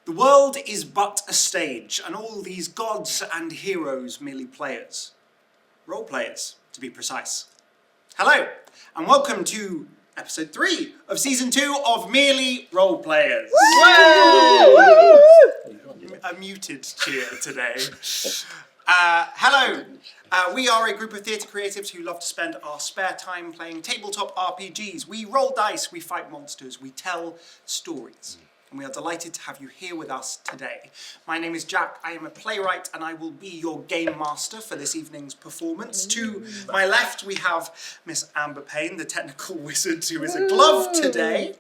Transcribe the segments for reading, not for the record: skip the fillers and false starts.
The world is but a stage, and all these gods and heroes merely players. Role players, to be precise. Hello, and welcome to episode 3 of season 2 of Merely Role Players. A muted cheer today. Hello, we are a group of theatre creatives who love to spend our spare time playing tabletop RPGs. We roll dice, we fight monsters, we tell stories. And we are delighted to have you here with us today. My name is Jack, I am a playwright, and I will be your game master for this evening's performance. To my left, we have Miss Amber Payne, the technical wizard who is a glove today.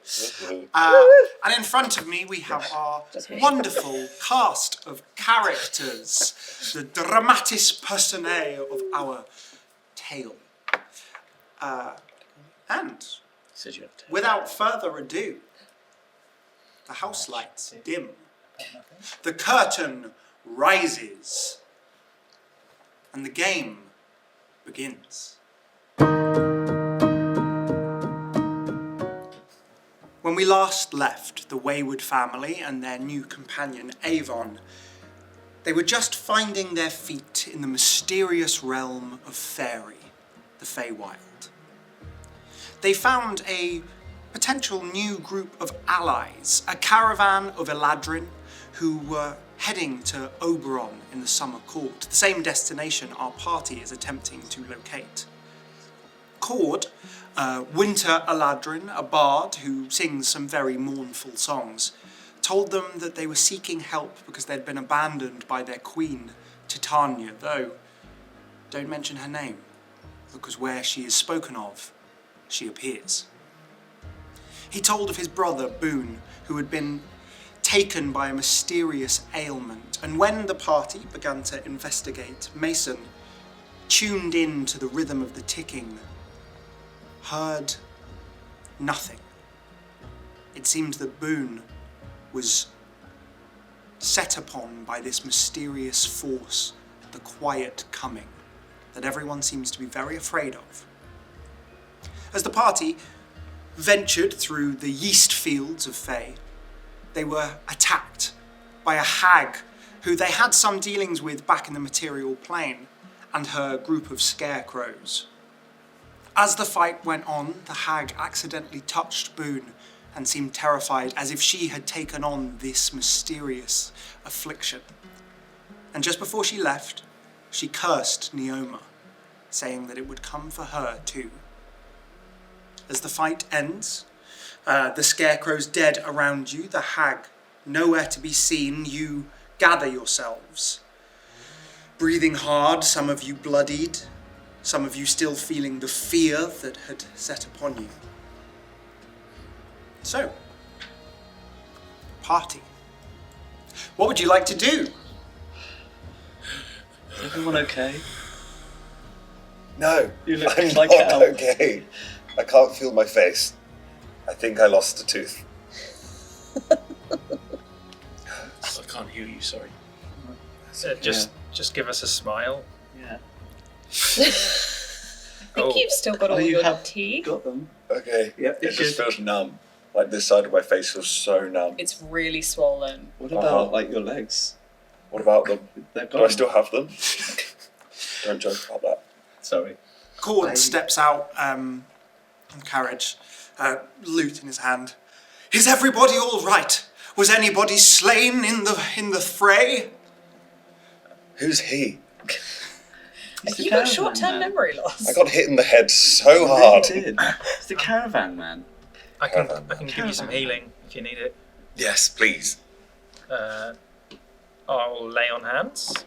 And in front of me, we have our wonderful cast of characters, the dramatis personae of our tale. And without further ado, the house lights dim. The curtain rises. And the game begins. When we last left the wayward family and their new companion, Aavon, they were just finding their feet in the mysterious realm of Fairy, the Feywild. They found a potential new group of allies, a caravan of Eladrin who were heading to Oberon in the Summer Court, the same destination our party is attempting to locate. Cord, Winter Eladrin, a bard who sings some very mournful songs, told them that they were seeking help because they'd been abandoned by their queen, Titania, though don't mention her name, because where she is spoken of, she appears. He told of his brother, Boone, who had been taken by a mysterious ailment, and when the party began to investigate, Mason, tuned in to the rhythm of the ticking, heard nothing. It seemed that Boone was set upon by this mysterious force, the quiet coming, that everyone seems to be very afraid of. As the party ventured through the yeast fields of Fae, they were attacked by a hag who they had some dealings with back in the material plane, and her group of scarecrows. As the fight went on, the hag accidentally touched Boone and seemed terrified, as if she had taken on this mysterious affliction. And just before she left, she cursed Neoma, saying that it would come for her too. As the fight ends, the scarecrows dead around you, the hag nowhere to be seen, you gather yourselves. Breathing hard, some of you bloodied, some of you still feeling the fear that had set upon you. So, party. What would you like to do? Is everyone okay? No, You look I'm like not hell. okay. I can't feel my face. I think I lost a tooth. I can't hear you, sorry. Just give us a smile. Yeah. I think you've still got all you your have teeth. got them. Okay, Yep, it just feels numb. Like this side of my face feels so numb. It's really swollen. What about like your legs? What about them? They're Do gone. I still have them? Don't joke about that. Sorry. Cord steps out on the carriage, lute in his hand. Is everybody all right? Was anybody slain in the fray? Who's he? It's the You got caravan short-term man. memory loss. I got hit in the head so You really hard. did. It's the caravan man. I can give you some healing if you need it. Yes, please. I'll lay on hands.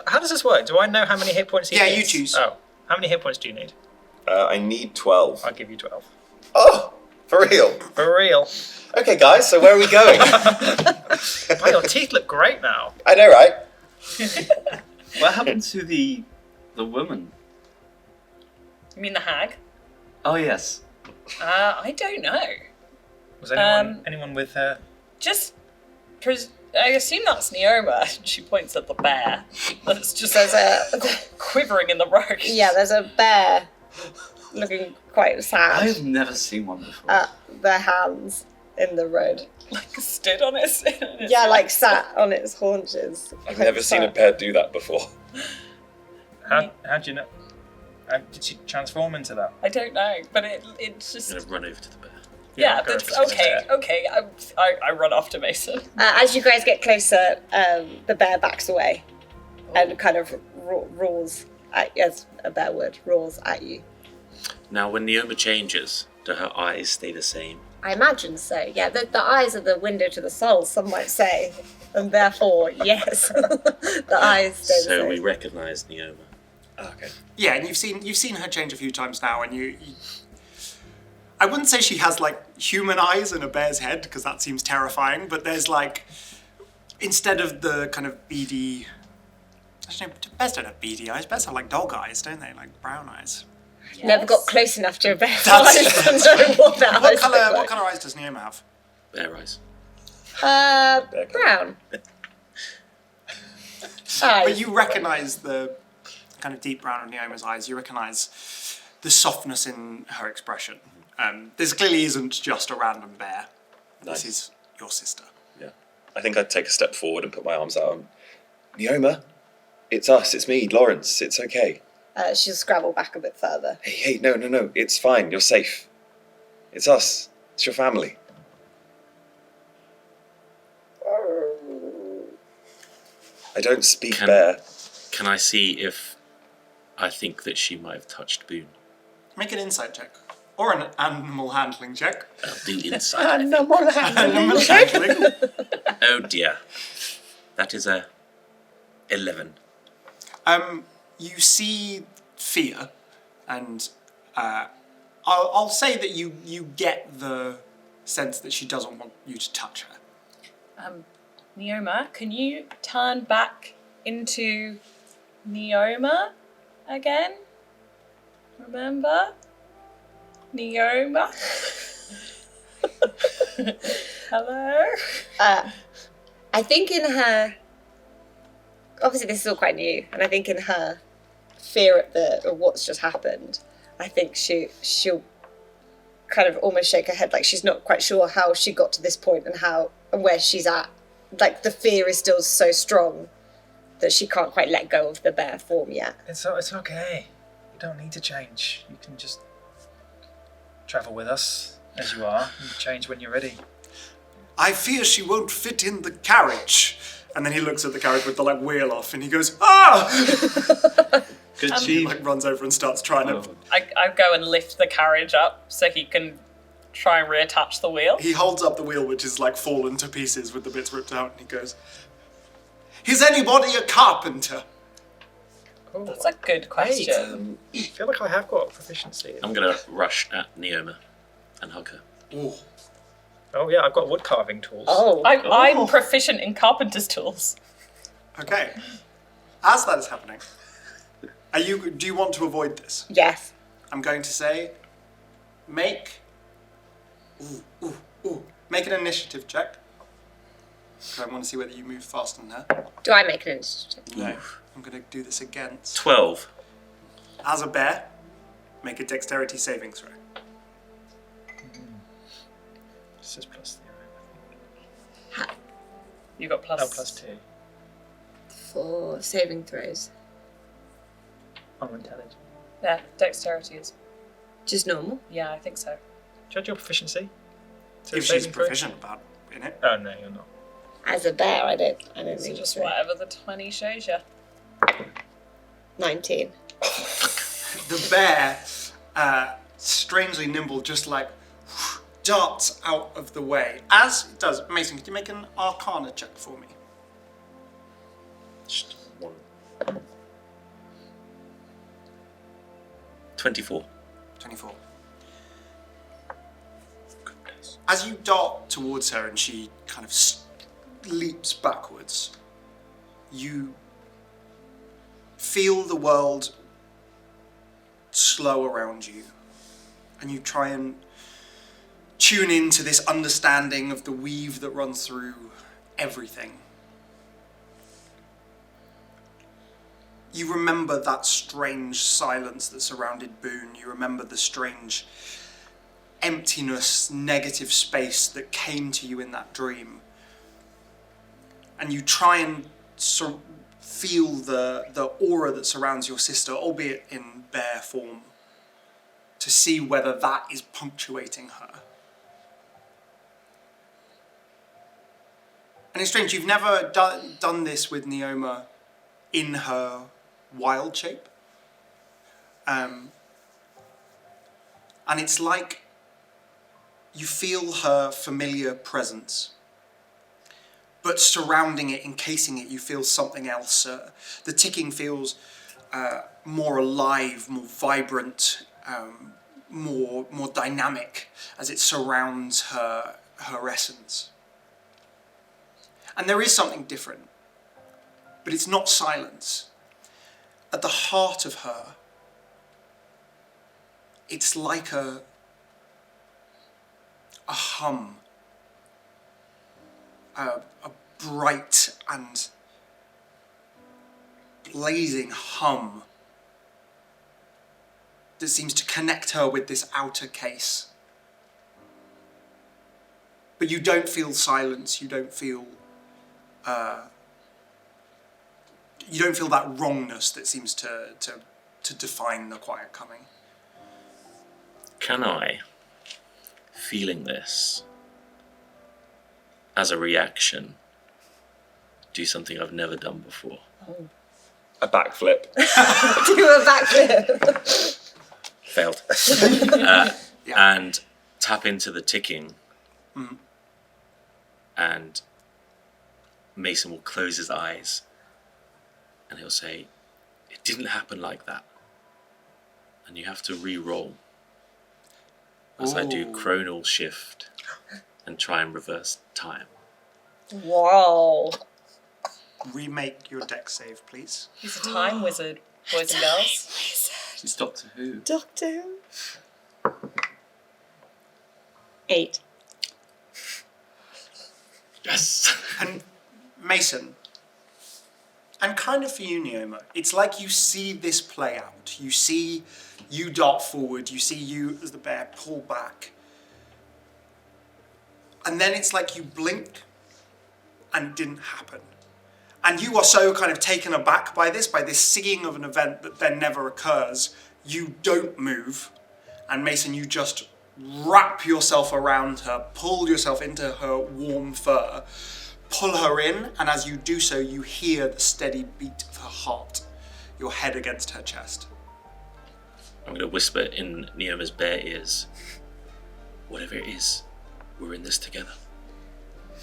How does this work? Do I know how many hit points he Yeah, needs? you choose. Oh, how many hit points do you need? I need 12. I'll give you 12. Oh, for real? For real. Okay, guys, so where are we going? Oh, your teeth look great now. I know, right? What happened to the woman? You mean the hag? Oh yes. I don't know. Was anyone with her? I assume that's Neoma. She points at the bear. That's just quivering in the road. Yeah, there's a bear looking quite sad I've never seen one before. at their hands. in the road. Like stood on its. Yeah, like sat on its haunches. I've never seen a bear do that before. How do you know? Did she transform into that? I don't know, but it's just. I'm gonna run over to the bear. Yeah, go that's for it. okay. Okay, I run after Mason. As you guys get closer, the bear backs away and kind of roars at, as a bear would, roars at you. Now, when Neoma changes, do her eyes stay the same? I imagine so. Yeah, the eyes are the window to the soul, some might say, and therefore, yes, the eyes stay the So same. we recognise Neoma. Okay. Yeah, and you've seen her change a few times now, and you I wouldn't say she has like human eyes and a bear's head because that seems terrifying, but there's like, instead of the kind of beady, actually bears don't have beady eyes, bears have like dog eyes, don't they? Like brown eyes. Never got close enough to a bear's That's- eyes to know what that What eyes colour look what like. colour eyes does Neoma have? Bear eyes. Brown. But you recognise the kind of deep brown of Neoma's eyes. You recognise the softness in her expression. This clearly isn't just a random bear. Nice. This is your sister. Yeah. I think I'd take a step forward and put my arms out. Neoma, it's us. It's me, Lawrence. It's okay. She'll scrabble back a bit further. Hey, no. It's fine. You're safe. It's us. It's your family. I don't speak Can- bear. Can I see if I think that she might have touched Boone? Make an insight check. Or an animal handling check. I'll do inside. Animal handling. Animal handling. Oh dear. That is a 11. You see fear, and I'll say that you get the sense that she doesn't want you to touch her. Neoma, can you turn back into Neoma again? Remember? Neoma? Hello? I think in her, obviously this is all quite new, and I think in her fear of what's just happened, I think she'll kind of almost shake her head like she's not quite sure how she got to this point and where she's at. Like the fear is still so strong that she can't quite let go of the bear form yet. It's okay. You don't need to change. You can just travel with us as you are and change when you're ready. I fear she won't fit in the carriage. And then he looks at the carriage with the like wheel off, and he goes, "Ah!" Good He chief. like runs over and starts trying to. I go and lift the carriage up so he can try and reattach the wheel. He holds up the wheel, which is like fallen to pieces with the bits ripped out, and he goes, "Is anybody a carpenter?" Oh, That's a good question. I feel like I have got proficiency. I'm going to rush at Neoma and hug her. Ooh. Oh yeah, I've got wood carving tools. Oh, I'm proficient in carpenter's tools. Okay. As that is happening, do you want to avoid this? yes. I'm going to say, make an initiative check. So I want to see whether you move faster than her. Do I make an initiative? No. I'm going to do this against. 12. As a bear, make a dexterity saving throw. This is plus 0. You got plus. No, plus 2. For saving throws. I'm intelligent. Yeah, dexterity is. Just normal. Yeah, I think so. Judge your proficiency. To If she's saving throw? proficient in it. Oh no, you're not. As a bear, I don't So think just so. whatever the 20 shows you. 19. The bear, strangely nimble, just like darts out of the way. As it does, Mason, could you make an Arcana check for me? Just one. 24. 24. Goodness. As you dart towards her and she kind of leaps backwards, you feel the world slow around you, and you try and tune into this understanding of the weave that runs through everything. You remember that strange silence that surrounded Boone. You remember the strange emptiness, negative space that came to you in that dream. And you try and sort of feel the aura that surrounds your sister, albeit in bear form, to see whether that is punctuating her. And it's strange, you've never done this with Neoma in her wild shape. And it's like you feel her familiar presence, but surrounding it, encasing it, you feel something else. The ticking feels more alive, more vibrant, more dynamic as it surrounds her essence. And there is something different, but it's not silence. At the heart of her, it's like a hum, a bright and blazing hum that seems to connect her with this outer case. But you don't feel silence, you don't feel that wrongness that seems to define the quiet coming. Can I, feeling this, as a reaction, do something I've never done before? A backflip. Do a backflip. Failed. And tap into the ticking. And Mason will close his eyes and he'll say, "It didn't happen like that." And you have to re-roll as I do chronal shift and try and reverse time. Wow. Remake your deck save, please. He's a time wizard, boys and girls. It's Doctor Who. Doctor. 8. Yes! And Mason, and kind of for you, Neoma, it's like you see this play out. You see you dart forward, you see you as the bear pull back. And then it's like you blink and it didn't happen. And you are so kind of taken aback by this seeing of an event that then never occurs. You don't move. And Mason, you just wrap yourself around her, pull yourself into her warm fur, pull her in, and as you do so, you hear the steady beat of her heart, your head against her chest. I'm going to whisper in Neoma's bear ears, "Whatever it is, we're in this together."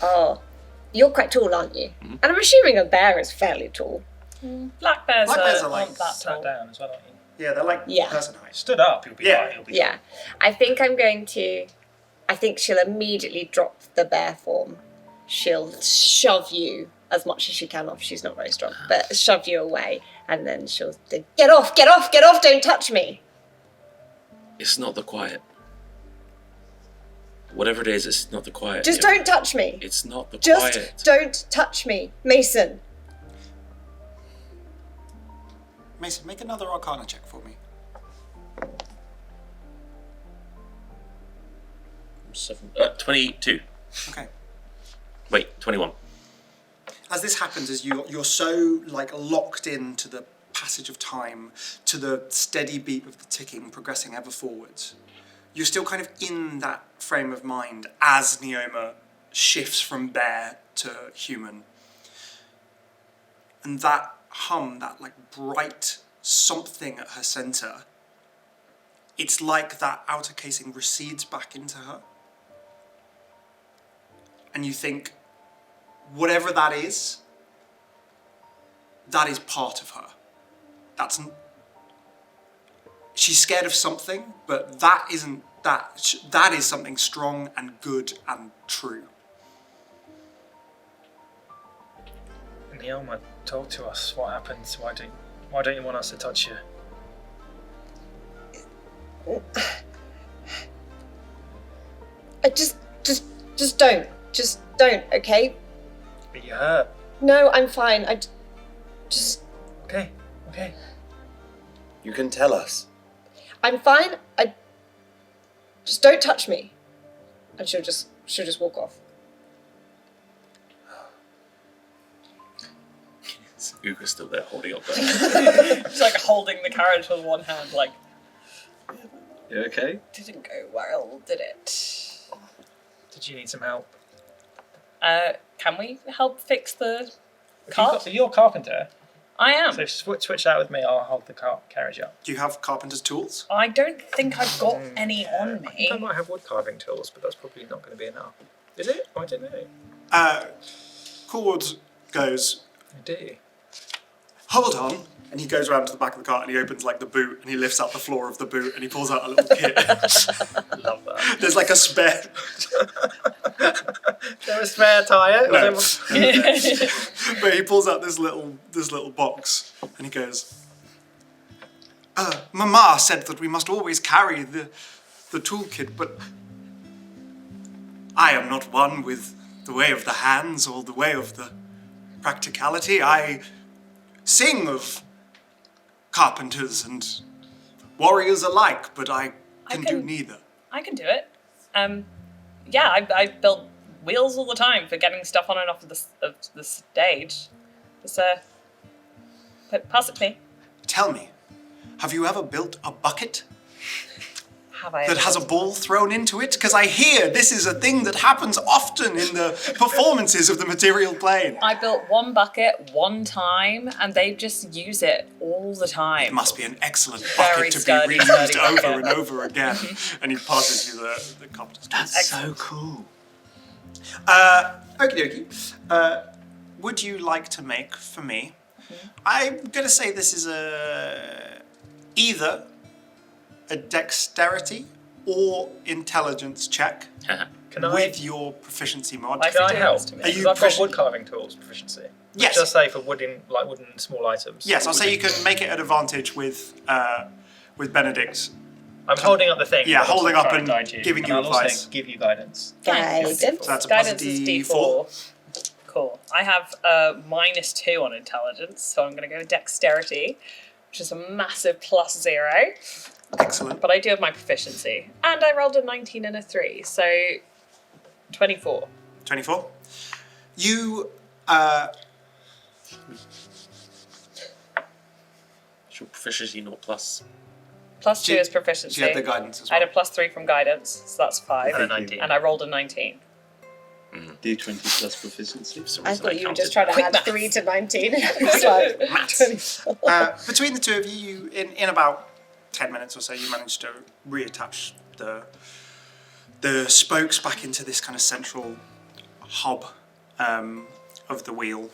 Oh, you're quite tall, aren't you? And I'm assuming a bear is fairly tall. Black bears, are like aren't that Sat tall. down as well, aren't you? Yeah, they're like Yeah. person height. Stood up, you'll be Yeah. fine. You'll be Yeah. I think she'll immediately drop the bear form. She'll shove you as much as she can off. She's not very strong, but shove you away. And then she'll say, "Get off, get off, get off, don't touch me." It's not the quiet. Whatever it is, it's not the quiet. Just Neoma. don't touch me. It's not the Just quiet. don't touch me. Mason. Mason, make another Arcana check for me. 22. Okay. Wait, 21. As this happens, as you're so like locked into the passage of time, to the steady beat of the ticking, progressing ever forwards, you're still kind of in that frame of mind as Neoma shifts from bear to human. And that hum, that like bright something at her center, it's like that outer casing recedes back into her. And you think, whatever that is part of her. She's scared of something, but that isn't that. That is something strong and good and true. Neoma, talk to us. What happened? Why don't you want us to touch you? Just don't. Just don't, okay? Are you hurt? No, I'm fine. Okay. You can tell us. I'm fine. Just don't touch me. And she'll just walk off. Uga's still there holding up there. She's like holding the carriage with one hand, like, You okay? didn't go well, did it? Did you need some help? Can we help fix the cart? You're a carpenter, I am. so switch that with me. I'll hold the carriage up. Do you have carpenter's tools? I don't think I've got any on I think me. I might have wood carving tools, but that's probably not going to be enough. Is it? I don't know. Coolwood goes, I do. hold on. And he goes around to the back of the cart and he opens like the boot and he lifts out the floor of the boot and he pulls out a little kit. Love that. There's like a spare. There a spare tyre? No. But he pulls out this little box and he goes, Mama said that we must always carry the toolkit, but I am not one with the way of the hands or the way of the practicality. I sing of carpenters and warriors alike, but I can do neither. I can do it. Yeah, I built wheels all the time for getting stuff on and off of the stage. Just pass it to me. Tell me, have you ever built a bucket Have I? that ever has a built- ball thrown into it? Because I hear this is a thing that happens often in the performances of the material plane. I built one bucket one time, and they just use it all the time. It must be an excellent Very bucket to sturdy, be reused sturdy over bucket. and over again. And he passes you the carpenter's tools. That's so cool. Okie dokie. Would you like to make for me? I'm gonna say this is either a dexterity or intelligence check Can I? with your proficiency mod. I Can I do help? this to me. Are you Because I've got proficient? wood carving tools proficiency. Yes. Just say for wooden small items. Yes, I'll say you can make it an advantage with Benedict. I'm holding up the thing. Yeah, but I'm holding also up trying and to guide you, giving you I'll also advice. give you guidance. Guidance. So that's a plus Guidance is D4. D4. Cool. I have -2 on intelligence, so I'm going to go with dexterity, which is a massive +0. Excellent. But I do have my proficiency. And I rolled a 19 and a 3, so 24. 24. You It's your proficiency, not plus. +2 is she proficiency. had the guidance as I well. had a +3 from guidance, so that's 5. And a 19. And I rolled a 19. D20 plus proficiency. For some I reason thought you were counted just trying to Quick add maths. 3 to 19. It's like Maths. 24. Between the two of you, in about 10 minutes or so, you manage to reattach the spokes back into this kind of central hub of the wheel.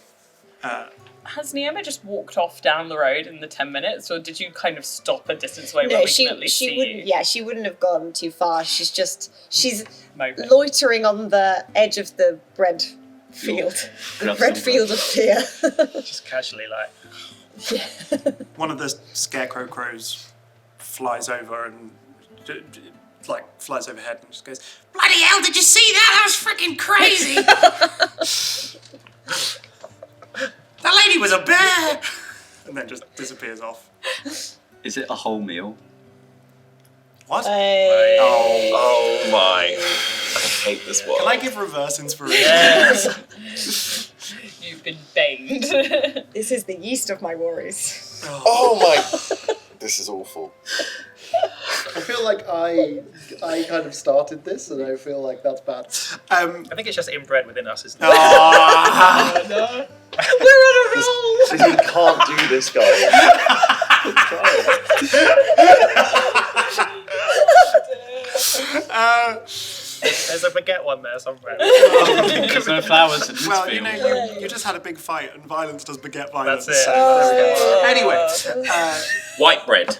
Has Neoma just walked off down the road in the 10 minutes, or did you kind of stop a distance away where No, we can at least she see wouldn't. you? Yeah, she wouldn't have gone too far. She's Moping. loitering on the edge of the bread field, the Grab bread some field of fear. Just casually like. One of the scarecrow crows flies over and flies overhead and just goes, "Bloody hell, did you see that? That was freaking crazy! That lady was a bear!" And then just disappears off. Is it a whole meal? What? Oh my. I hate this one. Can I give reverse inspiration? Yes. You've been banged. This is the yeast of my worries. Oh my. This is awful. I feel like I kind of started this, and I feel like that's bad. I I think it's just inbred within us, isn't it? no. We're on a roll. We can't do this, guys. There's a baguette one there somewhere. There's no flowers in this Well, field. you know, you just had a big fight, and violence does beget violence. That's it. So there we go. Anyway, White bread.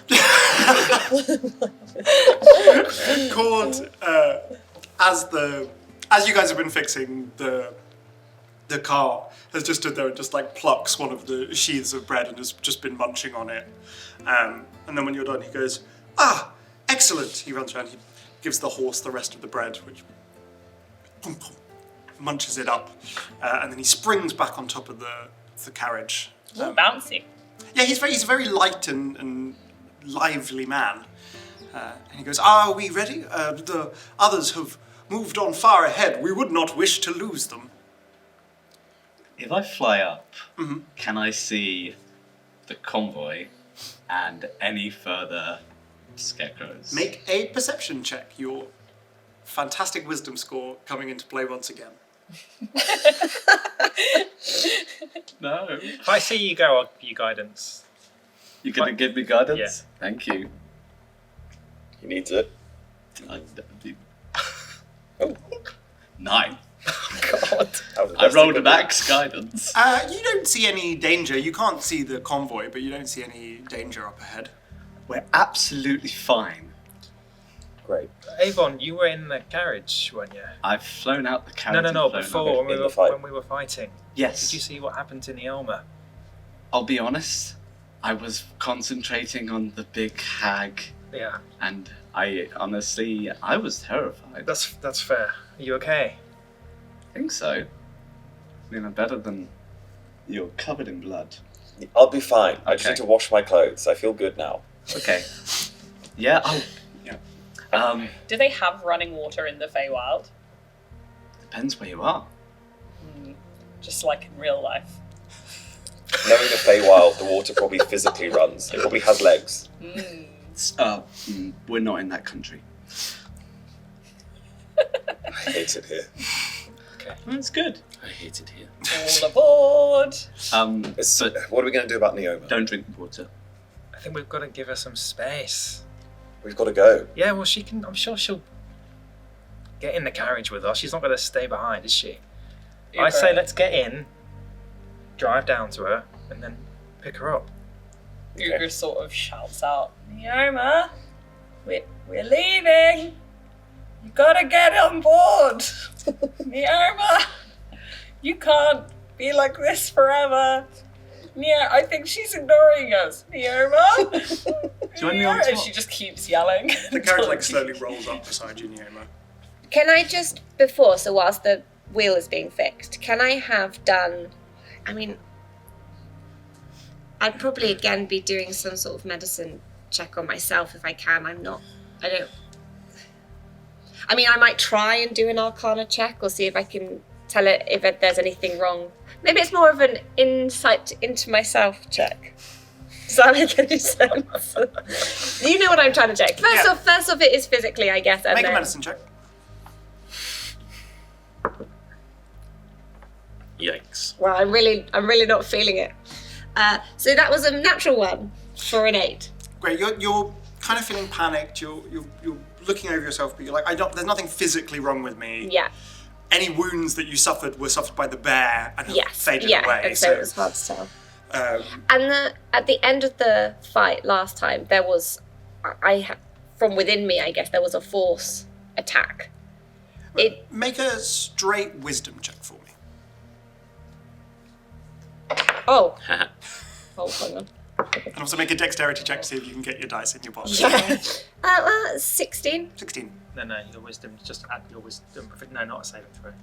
Cord, as you guys have been fixing the car, has just stood there and just like plucks one of the sheaths of bread and has just been munching on it. And then when you're done, he goes, "Ah, excellent!" He runs around, he gives the horse the rest of the bread, which munches it up, and then he springs back on top of the carriage. Bouncy. Yeah, he's a very light and lively man. And he goes, "Are we ready? The others have moved on far ahead. We would not wish to lose them." If I fly up, can I see the convoy and any further scarecrows? Make a perception check. Your fantastic wisdom score coming into play once again. No. If I see you go, I'll give you guidance. You're going to give me guidance? Yeah. Thank you. He needs it. Oh. 9. God. I rolled a max guidance. You don't see any danger. You can't see the convoy, but you don't see any danger up ahead. We're absolutely fine. Great. Aavon, you were in the carriage, weren't you? I've flown out the carriage. No, and flown before, up. when we were fighting. Yes. Did you see what happened to Neoma? I'll be honest, I was concentrating on the big hag, Yeah, and I was terrified. that's fair. Are you okay? I think so. I mean, I'm better than you're covered in blood. I'll be fine. I just Okay. need to wash my clothes. I feel good now. Okay. Yeah. Oh. Yeah. Do they have running water in the Feywild? Depends where you are. Just like in real life. Knowing the Feywild, the water probably physically runs. It probably has legs. We're not in that country. I hate it here. That's good. I hate it here. All aboard! What are we going to do about Neoma? Don't drink water. I think we've got to give her some space. We've got to go. Yeah, well, she can. I'm sure she'll get in the carriage with us. She's not going to stay behind, is she? I say let's get in, drive down to her, and then pick her up. Ugra sort of shouts out, Neoma, we're leaving! You gotta get on board! Neoma! You can't be like this forever! I think she's ignoring us! Neoma! Join me on And top. she just keeps yelling. The carriage slowly rolls up beside you, Neoma. Can I just, so whilst the wheel is being fixed, can I have done, I'd probably again be doing some sort of medicine check on myself if I can. I might try and do an Arcana check or see if I can tell it if there's anything wrong. Maybe it's more of an insight into myself check. Does that make any sense? You know what I'm trying to check. First off, it is physically, I guess. And Make a then, medicine check. Yikes. well, I'm really not feeling it. So that was a natural one for an 8. Great. You're kind of feeling panicked. You're looking over yourself, but you're like, there's nothing physically wrong with me. Yeah. Any wounds that you suffered were suffered by the bear and have faded away. And so it was hard to tell. And at the end of the fight last time, there was, from within me, I guess, there was a force attack. Make a straight wisdom check for me. Oh. Oh, hang on. And also make a dexterity check to see if you can get your dice in your box. Yeah. 16. 16. No, your wisdom. Just add your wisdom. No, not a saving throw.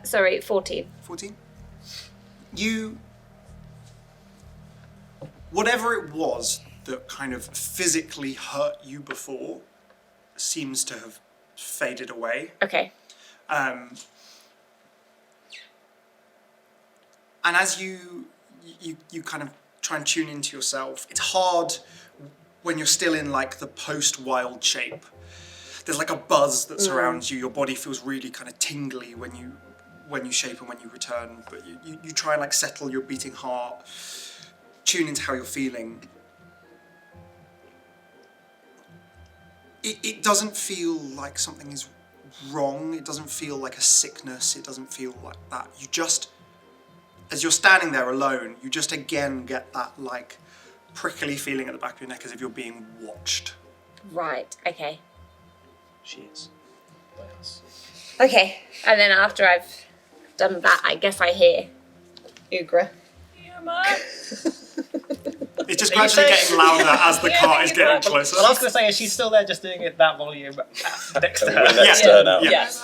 Sorry, 14. 14. Whatever it was that kind of physically hurt you before seems to have faded away. Okay. And as you kind of try and tune into yourself, it's hard when you're still in like the post-wild shape. There's like a buzz that surrounds you. Your body feels really kind of tingly when you shape and when you return. But you try and like settle your beating heart, tune into how you're feeling. It doesn't feel like something is wrong. It doesn't feel like a sickness. It doesn't feel like that. You just, as you're standing there alone, you just again get that like prickly feeling at the back of your neck as if you're being watched. Right, okay. She is. By us. Okay, and then after I've done that, I guess I hear Ugra. Neoma! It's just gradually getting louder as the cart is getting closer. Well, I was going to say, is she still there just doing it that volume next to her? We're next to her now. Yes.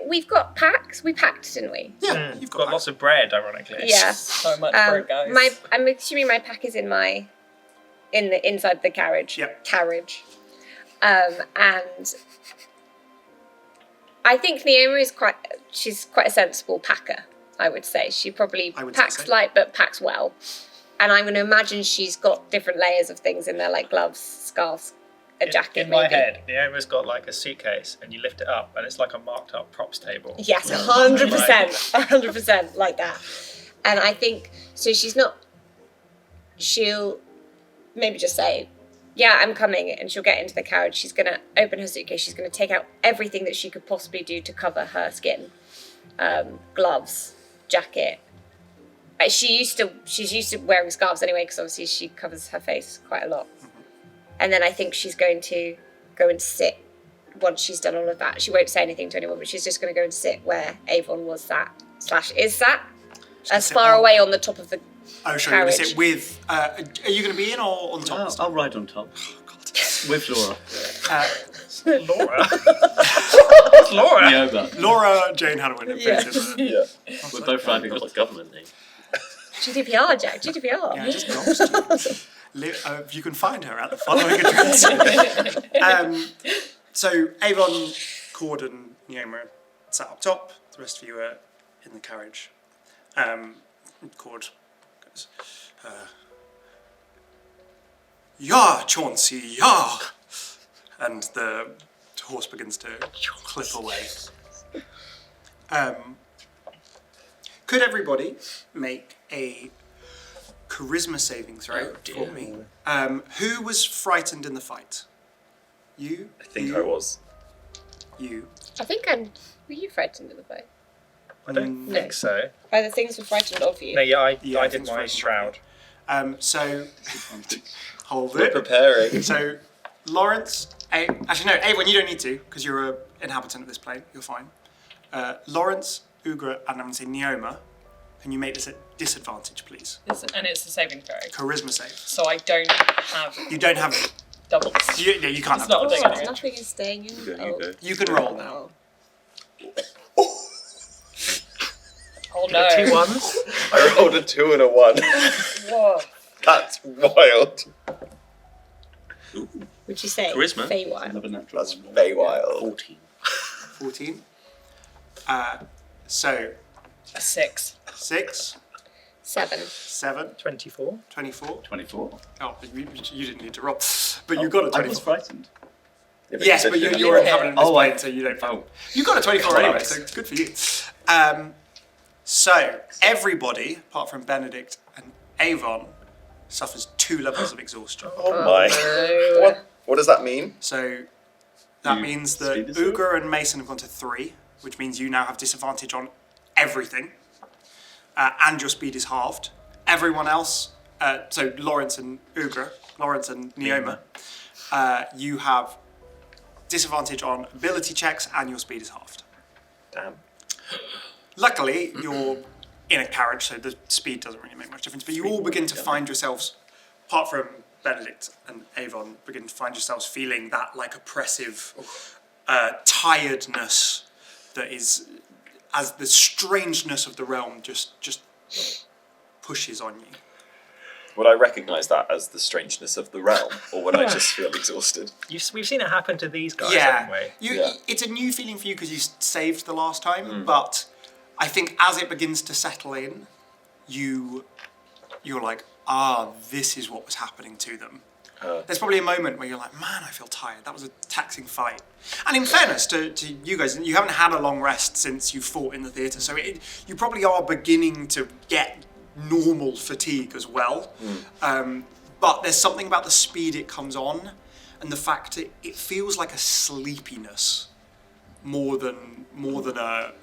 We've got packs? We packed, didn't we? Yeah, You've got lots of bread, ironically. Yeah. So much bread, guys. I'm assuming my pack is in my in the inside the carriage. Yep. Carriage. And I think Neoma is she's quite a sensible packer, I would say. She probably packs say so. light but packs well. And I'm going to imagine she's got different layers of things in there, like gloves, scarves, a jacket. In my maybe. head, Neoma's got like a suitcase, and you lift it up, and it's like a marked up props table. Yes, 100%, 100% like that. And I think so. She'll maybe just say, "Yeah, I'm coming," and she'll get into the carriage. She's gonna open her suitcase. She's gonna take out everything that she could possibly do to cover her skin, gloves, jacket. She's used to wearing scarves anyway, because obviously she covers her face quite a lot. And then I think she's going to go and sit once she's done all of that. She won't say anything to anyone, but she's just going to go and sit where Aavon was sat / is sat, as far away on the top of the Oh, sure. carriage. You're going to sit with. Are you going to be in or on top? I'll ride on top. Oh, God. With Laura. Laura. What's Laura? Neoma. Laura Jane Hadawin and Yeah. Princess. Yeah. We're both riding on Got top. the government name. GDPR, Jack, GDPR. Yeah, just knobs. You can find her at the following address. So Aavon, Cord, and Neoma sat up top. The rest of you are in the carriage. Cord goes, "Ya, Chauncey, ya!" And the horse begins to clip away. Could everybody make a charisma saving throw for me? Who was frightened in the fight? You? I think I was. You? I think were you frightened in the fight? I don't No. think so. Either things were frightened of you. No, yeah, I Yeah, did it's my very shroud. So, hold We're it. preparing. So, Lawrence, actually no, Aavon, you don't need to, because you're an inhabitant of this plane, you're fine. Lawrence, Ugra, and I'm going to say Neoma, can you make this at disadvantage, please? And it's a saving throw. Charisma save. So I don't have You don't have, doubles. you can't have It's not a doubles. thing anyway. Nothing is staying in. You go. You can roll now. Oh no. 2 ones. I rolled a 2 and a 1. Whoa. That's wild. Would you say? Charisma? Feywild. Another natural That's one. very wild. 14. 14. So, A 6. 6, 7. 7, 24. 24. 24. Oh, you didn't need to roll. But you got a I was 24. frightened. Yeah, Yes, but you're inhabitant of this Oh, plane, so you don't. Oh. You got a 24 anyway, Class. so good for you. So everybody, apart from Benedict and Aavon, suffers 2 levels of exhaustion. Oh my. What does that mean? So that You means that speed is it? Ugra and Mason have gone to 3, which means you now have disadvantage on everything, and your speed is halved. Everyone else, so Lawrence and Ugra, Lawrence and Neoma, you have disadvantage on ability checks and your speed is halved. Damn. Luckily, you're in a carriage, so the speed doesn't really make much difference. But you all begin to find yourselves, apart from Benedict and Aavon, begin to find yourselves feeling that like oppressive tiredness that is, as the strangeness of the realm just pushes on you. Would I recognise that as the strangeness of the realm, or would I just feel exhausted? We've seen it happen to these guys, haven't we? You, Yeah. It's a new feeling for you because you saved the last time, but I think as it begins to settle in, you're like, this is what was happening to them. There's probably a moment where you're like, man, I feel tired. That was a taxing fight. And in fairness to you guys, you haven't had a long rest since you fought in the theatre, so you probably are beginning to get normal fatigue as well. But there's something about the speed it comes on and the fact that it feels like a sleepiness more than a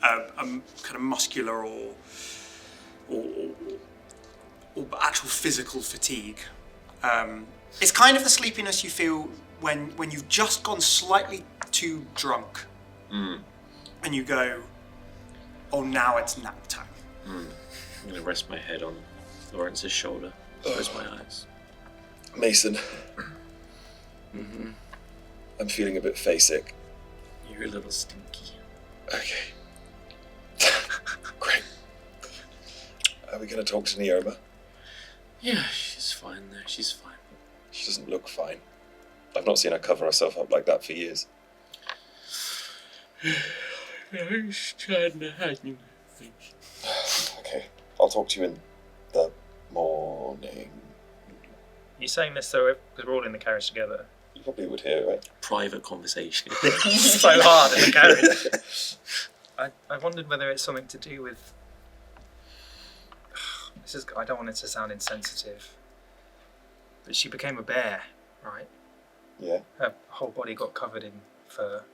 kind of muscular or actual physical fatigue. It's kind of the sleepiness you feel when you've just gone slightly too drunk and you go, oh, now it's nap time. I'm going to rest my head on Lawrence's shoulder, close my eyes. Mason. I'm feeling a bit face-sick. You're a little stinky. Okay. Great. Are we going to talk to Neoma? Yeah, she's fine there. She's fine. She doesn't look fine. I've not seen her cover herself up like that for years. Okay, I'll talk to you in the morning. You saying this so because we're all in the carriage together? You probably would hear, right? Private conversation. So hard in the carriage. I wondered whether it's something to do with. I don't want it to sound insensitive, but she became a bear, right? Yeah. Her whole body got covered in fur.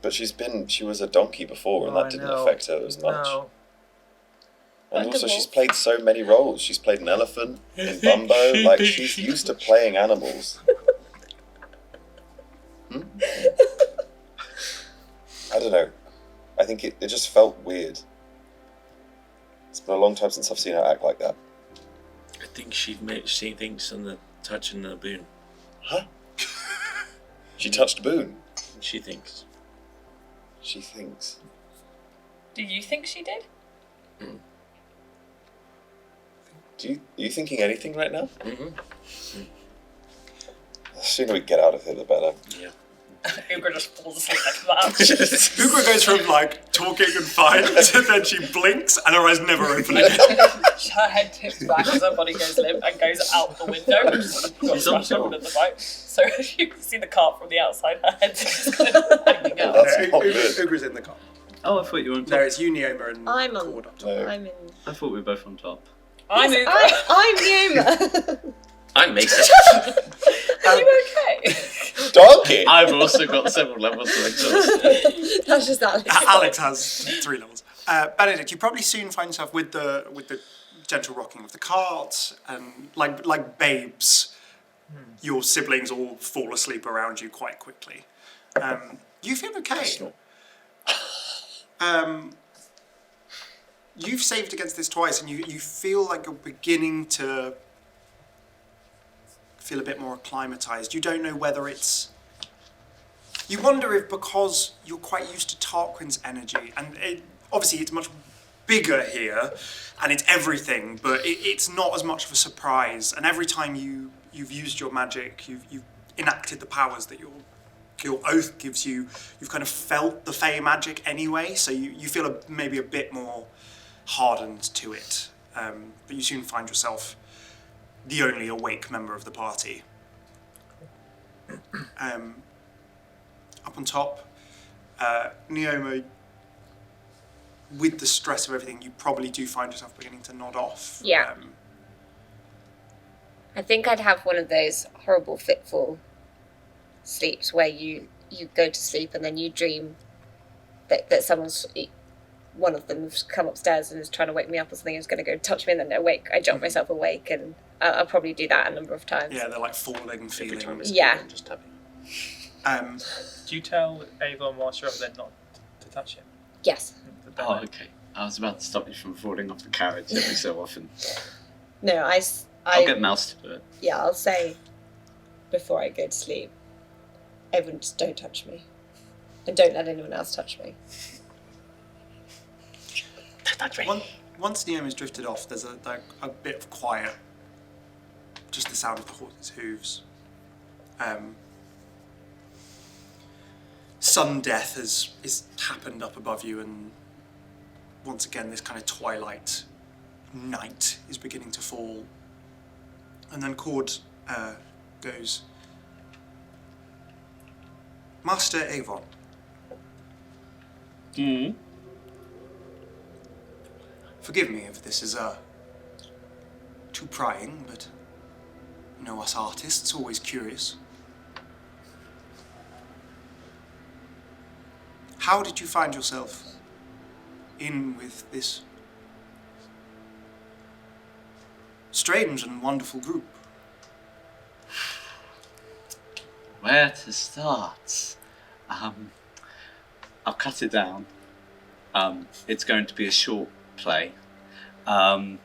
But she was a donkey before, and that didn't affect her as much. No. And also, she's played so many roles. She's played an elephant in Bumbo. Like, she's used to playing animals. I don't know. I think it just felt weird. It's been a long time since I've seen her act like that. I think she thinks on the touching the boon. Huh? She touched Boone. She thinks. She thinks. Do you think she did? Are you thinking anything right now? Mm-hmm. The sooner we get out of here, the better. Yeah. Ugra just falls asleep like that. Ugra goes from like talking and fine to then she blinks and her eyes never open again. Her head tips back as her body goes limp and goes out the window, which is got smashed open at the boat. So you can see the cart from the outside. Her head's just kind of hanging out. That's not good. Ugra's in the car. Oh, I thought you were on top. No, it's you, Neoma, and I'm on. Cord up top. No. I'm in. I thought we were both on top. I'm Yes, Ugra. I'm Neoma. I'm Mason. Are you okay? Donkey! I've also got several levels of exhaustion. That's just Alex. Alex has 3 levels. Benedict, you probably soon find yourself with the gentle rocking of the cart, and like babes, your siblings all fall asleep around you quite quickly. You feel okay. You've saved against this twice, and you feel like you're beginning to feel a bit more acclimatized. You don't know whether it's... You wonder if because you're quite used to Tarquin's energy, and obviously it's much bigger here, and it's everything, but it's not as much of a surprise. And every time you've used your magic, you've enacted the powers that your oath gives you, you've kind of felt the Fey magic anyway, so you feel maybe a bit more hardened to it. But you soon find yourself the only awake member of the party. Up on top, Neoma, with the stress of everything, you probably do find yourself beginning to nod off. Yeah. I think I'd have one of those horrible fitful sleeps where you go to sleep and then you dream that one of them has come upstairs and is trying to wake me up or something and is going to go touch me, and then I jump myself awake, and I'll probably do that a number of times. Yeah, they're like falling feelings. Yeah. Just tapping. Do you tell Aavon whilst you're up there not to touch him? Yes. Oh, okay. I was about to stop you from falling off the carriage every so often. No, I'll get Mouse to do it. Yeah, I'll say before I go to sleep, everyone just don't touch me. And don't let anyone else touch me. Once Neoma's drifted off, there's a bit of quiet. Just the sound of the horse's hooves. Sun death is happened up above you, and once again this kind of twilight night is beginning to fall. And then Cord goes, Master Aavon. Hmm? Forgive me if this is too prying, but you know us artists, always curious. How did you find yourself in with this strange and wonderful group? Where to start? I'll cut it down. It's going to be a short play. Yeah,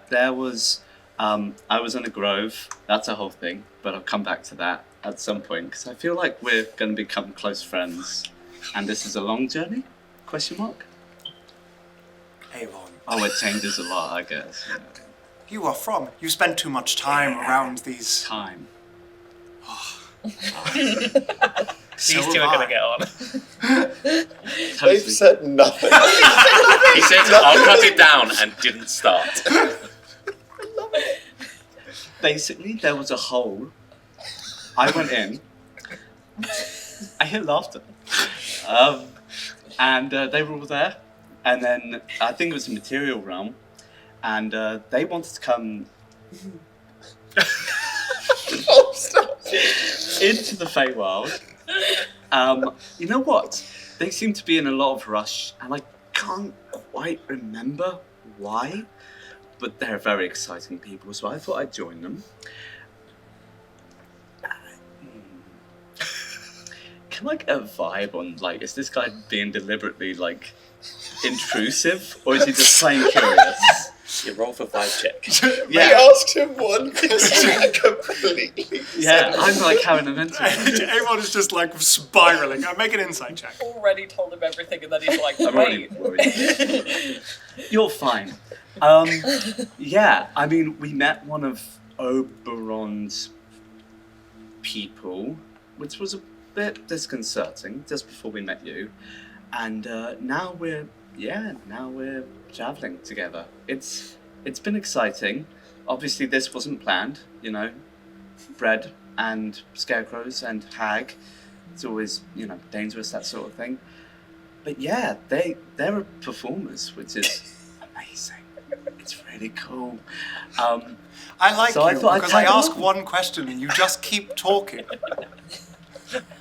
there was... I was in a grove. That's a whole thing, but I'll come back to that at some point, because I feel like we're going to become close friends. And this is a long journey? Question mark? Aavon. Oh, it changes a lot, I guess. you are from? You spend too much time around these... Time. These two are going to get on. They've said nothing. He said, I'll cut it down, and didn't start. Basically, there was a hole. I went in. I hear laughter. And they were all there. And then I think it was the material realm. And they wanted to come into the Feywild. You know what? They seem to be in a lot of rush, and I can't quite remember why. But they're very exciting people, so I thought I'd join them. Can I get a vibe on, like, is this guy being deliberately, like, intrusive, or is he just playing curious? You roll for vibe check. They asked him one question completely. Yeah, I'm like having a mental. Everyone is just like spiraling. Make an insight check. Already told him everything, and then he's like, I'm already wait. worried. You're fine. Yeah, I mean, we met one of Oberon's people, which was a bit disconcerting just before we met you, and now we're traveling together. It's been exciting. Obviously, this wasn't planned. You know, bread and scarecrows and hag. It's always dangerous, that sort of thing. But yeah, they're performers, which is amazing. It's really cool. I like so you because I ask one question and you just keep talking.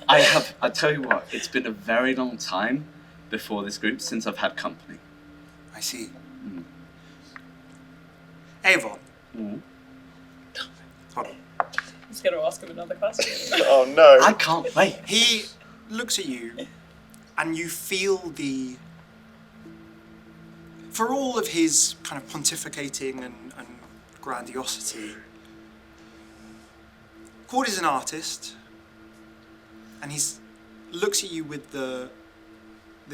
I tell you what, it's been a very long time before this group since I've had company. I see. Aavon. Hold on. I was going to ask him another question. Oh no. I can't wait. He looks at you and you feel for all of his kind of pontificating and grandiosity, Cord is an artist, and he looks at you with the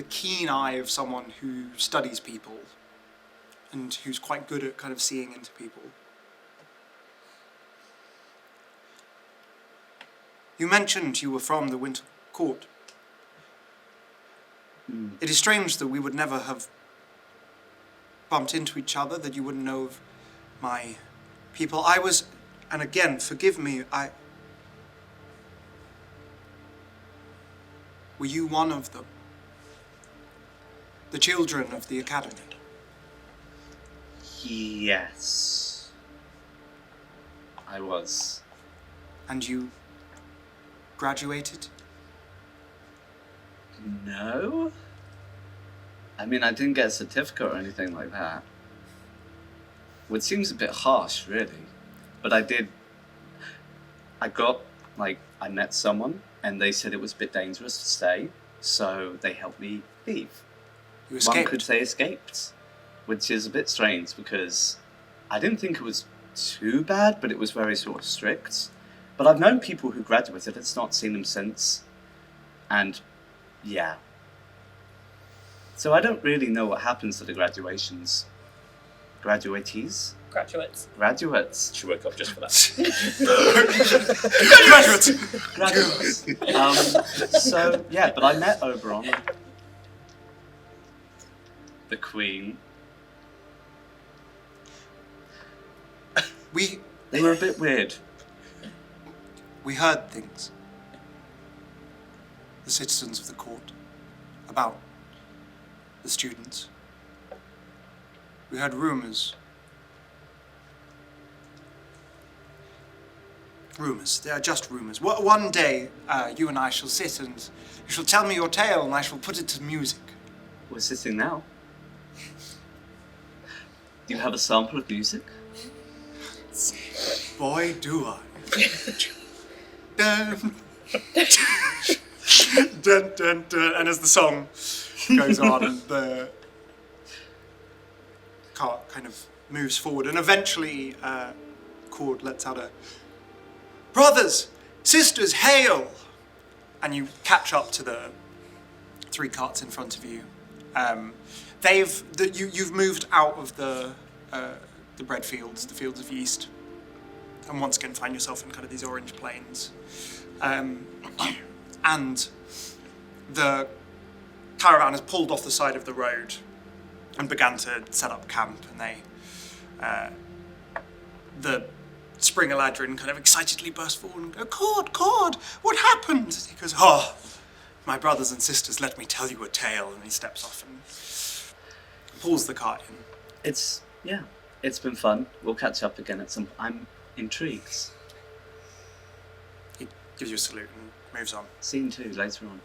keen eye of someone who studies people and who's quite good at kind of seeing into people. You mentioned you were from the Winter Court. It is strange that we would never have bumped into each other, that you wouldn't know of my people. And again, forgive me, were you one of them? The children of the academy? Yes. I was. And you graduated? No. I mean, I didn't get a certificate or anything like that. Which seems a bit harsh, really. But I met someone, and they said it was a bit dangerous to stay, so they helped me leave. You escaped? One could say escaped, which is a bit strange because I didn't think it was too bad, but it was very sort of strict. But I've known people who graduated, it's not seen them since. And yeah. So I don't really know what happens to the graduations. Graduates. She woke up just for that. Graduates! So, yeah, but I met Oberon, the Queen. They were a bit weird. We heard things. The citizens of the court. About the students. We heard rumours. Rumours. They are just rumours. One day, you and I shall sit and you shall tell me your tale and I shall put it to music. We're sitting now. Do you have a sample of music? Boy, do I. Dun, dun, dun, dun. And as the song goes on, and the cart kind of moves forward, and eventually Cord lets out a "Brothers, sisters, hail!" And you catch up to the 3 carts in front of you. You've moved out of the the bread fields, the fields of yeast, and once again find yourself in kind of these orange plains. And the caravan has pulled off the side of the road and began to set up camp, and the Spring Eladrin kind of excitedly burst forward and go, Cord, what happened? He goes, oh, my brothers and sisters, let me tell you a tale. And he steps off and pulls the cart in. It's been fun. We'll catch up again at some point. I'm intrigued. He gives you a salute and moves on. Scene 2 later on.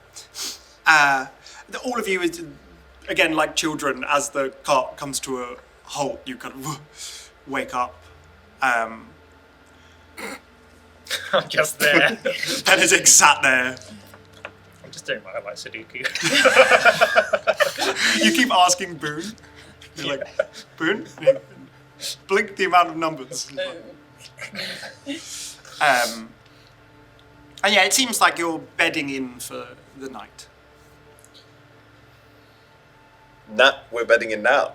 All of you, again, like children, as the cart comes to a halt, you kind of wake up. I'm just there. Benedict sat there. I'm just doing my Sudoku. You keep asking Boone. You're like, Boone? And you blink the amount of numbers. And yeah, it seems like you're bedding in for the night. We're bedding in now.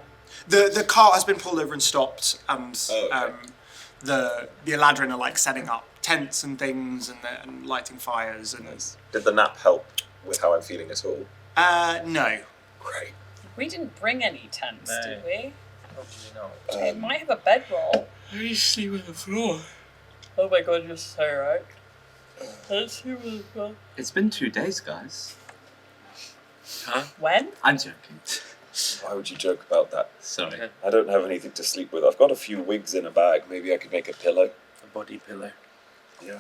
The cart has been pulled over and stopped, and okay. the Eladrin are like setting up tents and things and lighting fires. And Did the nap help with how I'm feeling at all? no. Great. We didn't bring any tents, No. did we? Probably not. It might have a bedroll. I sleep on the floor. Oh my god, you're so right. Let's see what it's got. It's been 2 days, guys. Huh? When? I'm joking. Why would you joke about that? Sorry. I don't have anything to sleep with. I've got a few wigs in a bag. Maybe I could make a pillow. A body pillow. Yeah.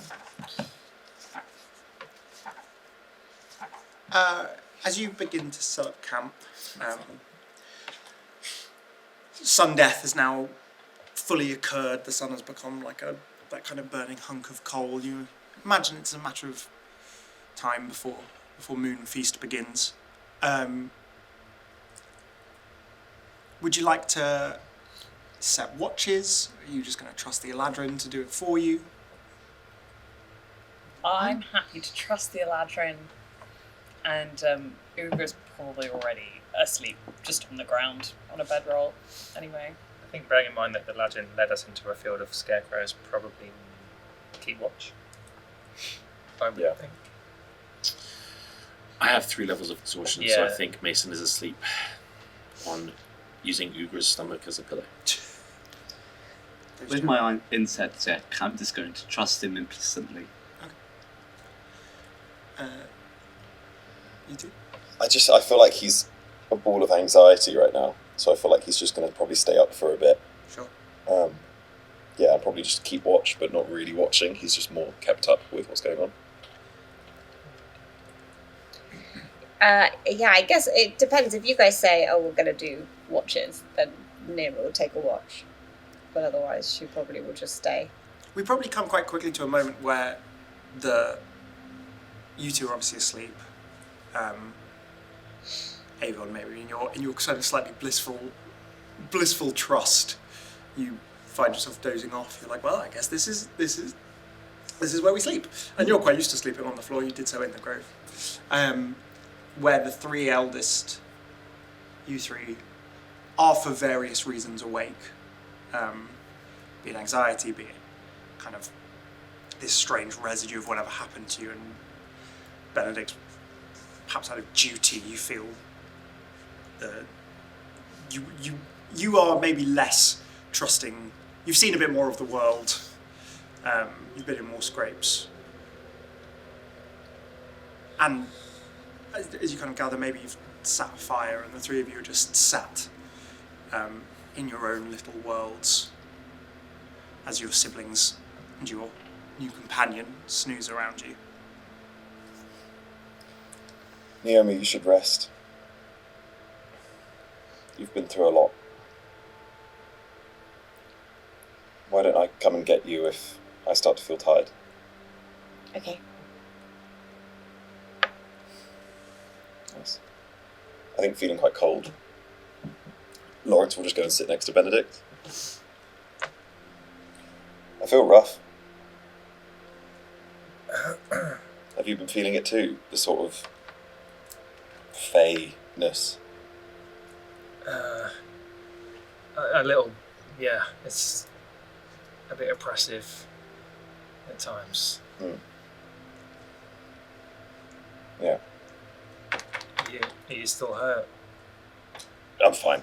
As you begin to set up camp, sun death has now fully occurred. The sun has become like that kind of burning hunk of coal. You imagine it's a matter of time before Moon Feast begins. Would you like to set watches? Are you just going to trust the Eladrin to do it for you? I'm happy to trust the Eladrin. And Ugra's probably already asleep, just on the ground, on a bedroll, anyway. I think bearing in mind that the Ladrin led us into a field of scarecrows, probably keep watch. I would think. I have 3 levels of exhaustion, so Yeah. I think Mason is asleep on using Ugra's stomach as a pillow. With my inset check, I'm just going to trust him implicitly. You do? I feel like he's a ball of anxiety right now. So I feel like he's just going to probably stay up for a bit. Sure. Yeah, I'll probably just keep watch, but not really watching. He's just more kept up with what's going on. Yeah, I guess it depends. If you guys say, oh, we're going to do watches, then Nira will take a watch. But otherwise, she probably will just stay. We probably come quite quickly to a moment where you two are obviously asleep. Aavon, maybe in your kind of slightly blissful trust, you find yourself dozing off. You're like, well, I guess this is where we sleep. And you're quite used to sleeping on the floor. You did so in the grove, where the 3 eldest, you 3, are for various reasons awake. Be it anxiety, be it kind of this strange residue of whatever happened to you, and Benedict, perhaps out of duty, you feel that you are maybe less trusting. You've seen a bit more of the world. You've been in more scrapes, and as you kind of gather, maybe you've sat a fire, and the 3 of you are just sat in your own little worlds as your siblings and your new companion snooze around you. Naomi, you should rest. You've been through a lot. Why don't I come and get you if I start to feel tired? Okay. Nice. I think feeling quite cold. Lawrence will just go and sit next to Benedict. I feel rough. Have you been feeling it too? The sort of fayness? A little Yeah, it's a bit oppressive at times. Yeah. Are you still hurt? I'm fine.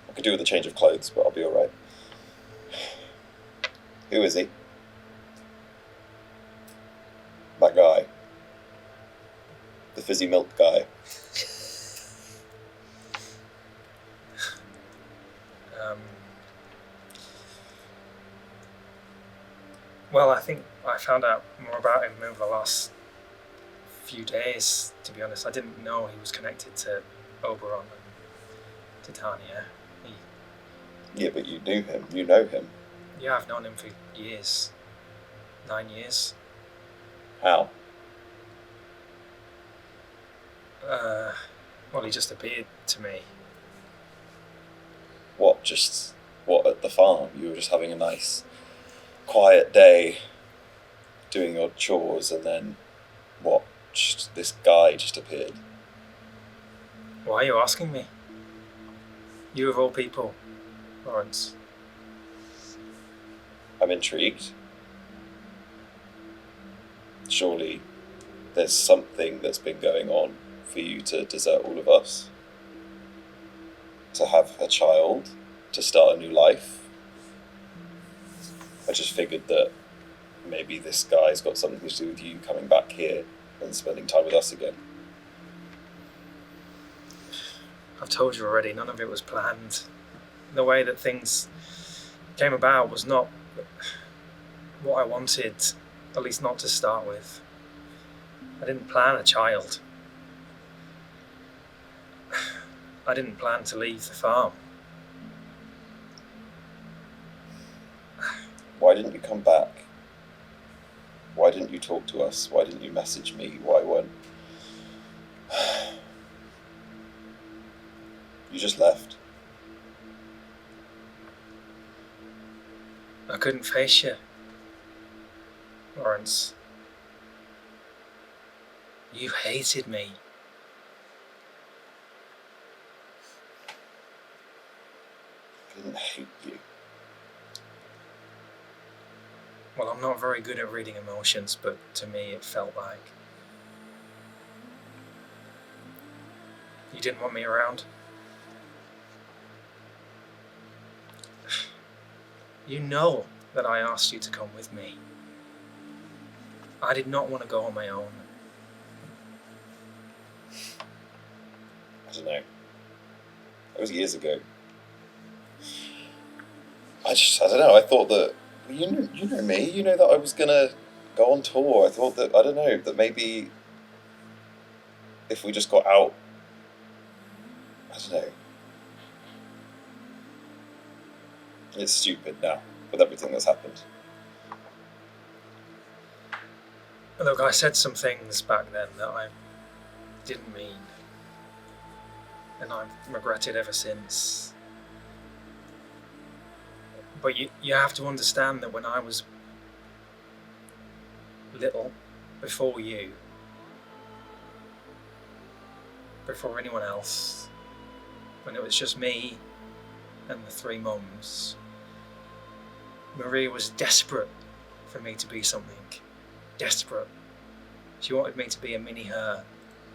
I could do with a change of clothes, but I'll be alright. Who is he? That guy. The fizzy milk guy. Well, I think I found out more about him over the last few days, to be honest. I didn't know he was connected to Oberon and Titania. Yeah, but you knew him. You know him. Yeah, I've known him for years. 9 years. How? Well, he just appeared to me. What, at the farm? You were just having a nice, quiet day, doing your chores, and then, what, this guy just appeared? Why are you asking me? You of all people, Lawrence. I'm intrigued. Surely there's something that's been going on for you to desert all of us. To have a child, to start a new life. I just figured that maybe this guy's got something to do with you coming back here and spending time with us again. I've told you already, none of it was planned. The way that things came about was not what I wanted, at least not to start with. I didn't plan a child. I didn't plan to leave the farm. Why didn't you come back? Why didn't you talk to us? Why didn't you message me? Why weren't... You just left. I couldn't face you, Lawrence. You hated me. I didn't hate you. Well, I'm not very good at reading emotions, but to me it felt like you didn't want me around. You know that I asked you to come with me. I did not want to go on my own. I don't know. It was years ago. I don't know, I thought that, you know me, you know that I was gonna go on tour. I thought that, I don't know, that maybe if we just got out, I don't know. It's stupid now, with everything that's happened. Look, I said some things back then that I didn't mean, and I've regretted ever since. But you have to understand that when I was little, before you, before anyone else, when it was just me and the 3 mums, Maria was desperate for me to be something. Desperate. She wanted me to be a mini her,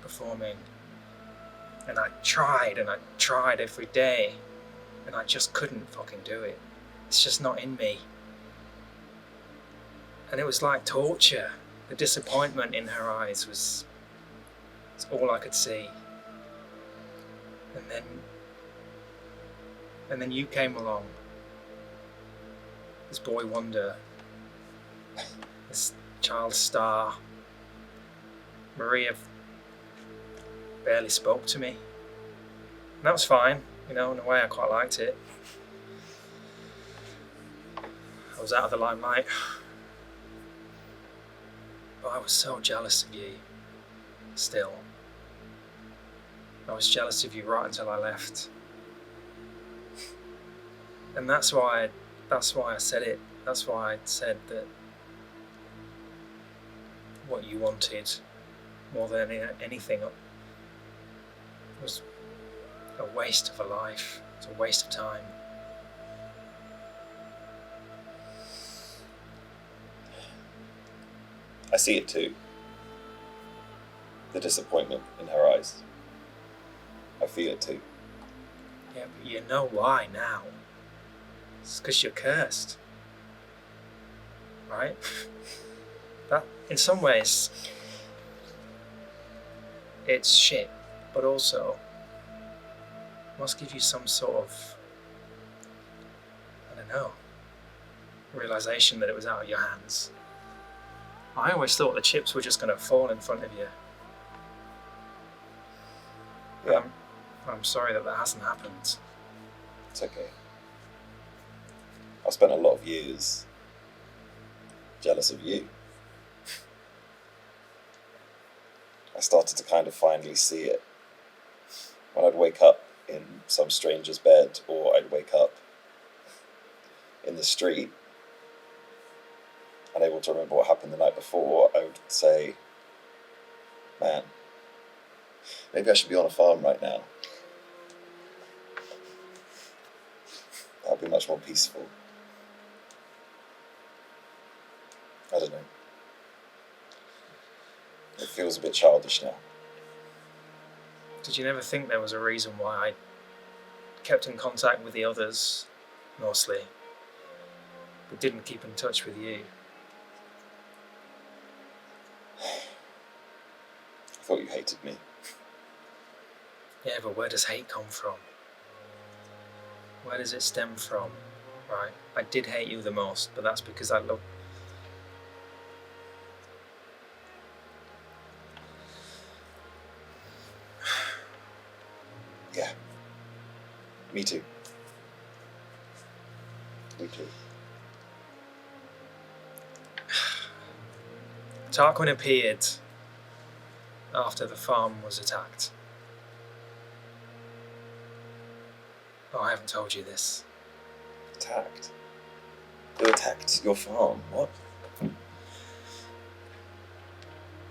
performing. And I tried every day, and I just couldn't fucking do it. It's just not in me. And it was like torture. The disappointment in her eyes was all I could see. And then you came along. This boy wonder. This child star. Maria barely spoke to me. And that was fine. You know, in a way I quite liked it. I was out of the limelight. But I was so jealous of you. Still. I was jealous of you right until I left. And that's why I said it. That's why I said that what you wanted more than anything was a waste of a life. It's a waste of time. see it too. The disappointment in her eyes. I feel it too. Yeah, but you know why now. It's because you're cursed. Right? That, in some ways, it's shit, but also must give you some sort of, I don't know, realization that it was out of your hands. I always thought the chips were just going to fall in front of you. Yeah. I'm sorry that hasn't happened. It's okay. I spent a lot of years jealous of you. I started to kind of finally see it. When I'd wake up in some stranger's bed, or I'd wake up in the street, unable to remember what happened the night before, I would say, man, maybe I should be on a farm right now. That would be much more peaceful. I don't know. It feels a bit childish now. Did you never think there was a reason why I kept in contact with the others, mostly, but didn't keep in touch with you? I thought you hated me. Yeah, but where does hate come from? Where does it stem from, right? I did hate you the most, but that's because I love... Yeah. Me too. Me too. Tarquin appeared after the farm was attacked. Oh, I haven't told you this. Attacked? Who attacked your farm? What?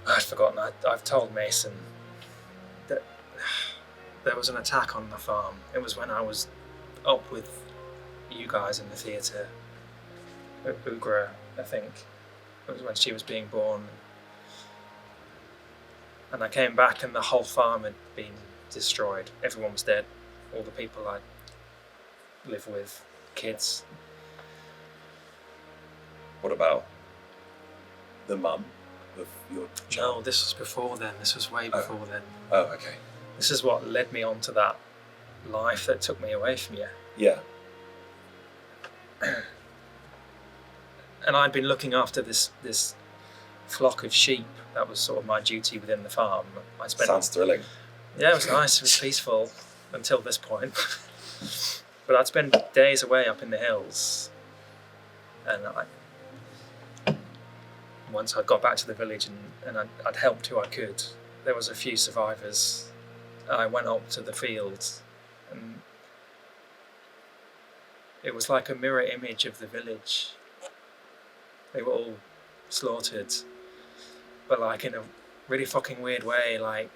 I'd forgotten. I've told Mason that there was an attack on the farm. It was when I was up with you guys in the theatre. Ugra, I think. It was when she was being born. And I came back and the whole farm had been destroyed. Everyone was dead. All the people I live with, kids. What about the mum of your No, child? this was before then. This was way before then. Oh, okay. This is what led me onto that life that took me away from you. Yeah. And I'd been looking after this flock of sheep. That was sort of my duty within the farm. I spent Sounds thrilling. Yeah, it was nice. It was peaceful until this point. But I'd spend days away up in the hills, and once I got back to the village and I'd helped who I could. There was a few survivors. I went up to the fields, and it was like a mirror image of the village. They were all slaughtered, but like in a really fucking weird way. Like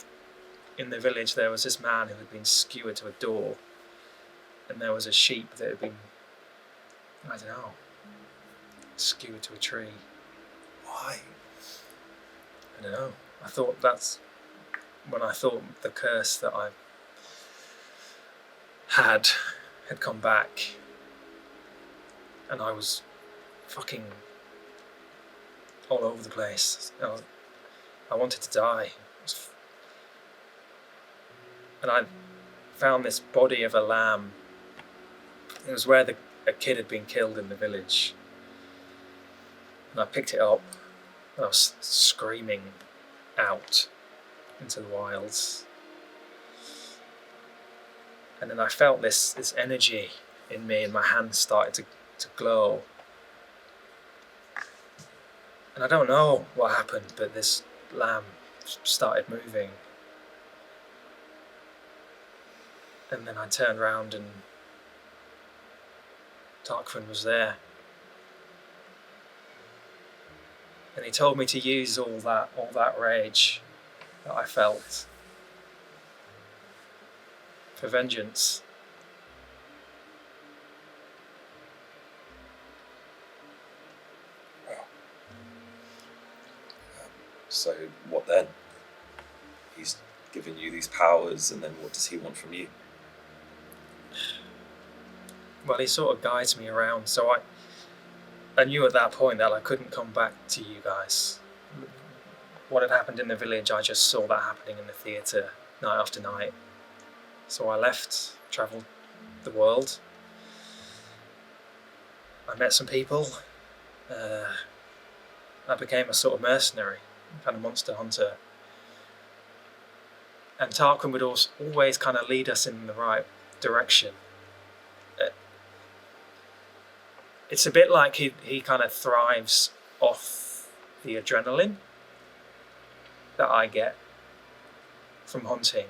in the village there was this man who had been skewered to a door, and there was a sheep that had been, I don't know, skewered to a tree. Why? I don't know. I thought that's when I thought the curse that I had come back, and I was fucking all over the place. I wanted to die. And I found this body of a lamb. It was where a kid had been killed in the village. And I picked it up, and I was screaming out into the wilds. And then I felt this energy in me, and my hands started to glow. And I don't know what happened, but this lamb started moving. And then I turned round and Tarquin was there. And he told me to use all that rage that I felt for vengeance. So what then? He's given you these powers, and then what does he want from you? Well, he sort of guides me around, so I knew at that point that I couldn't come back to you guys. What had happened in the village, I just saw that happening in the theatre night after night. So I left, travelled the world. I met some people. I became a sort of mercenary, kind of monster hunter. And Tarquin would always kind of lead us in the right direction. It's a bit like he kind of thrives off the adrenaline that I get from hunting.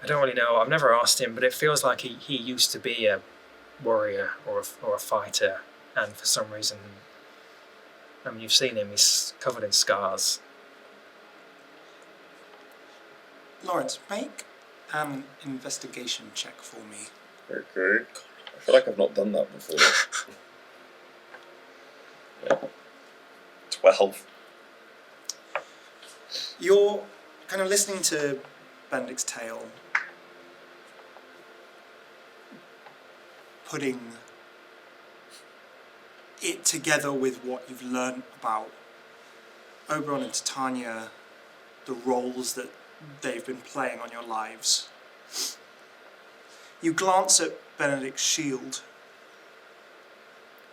I don't really know, I've never asked him, but it feels like he used to be a warrior or a fighter, and for some reason, I mean, you've seen him, he's covered in scars. Lawrence, make an investigation check for me. Okay. I feel like I've not done that before. Yeah. 12. You're kind of listening to Benedict's tale, putting it together with what you've learned about Oberon and Titania, the roles that they've been playing on your lives. You glance at Benedict's shield,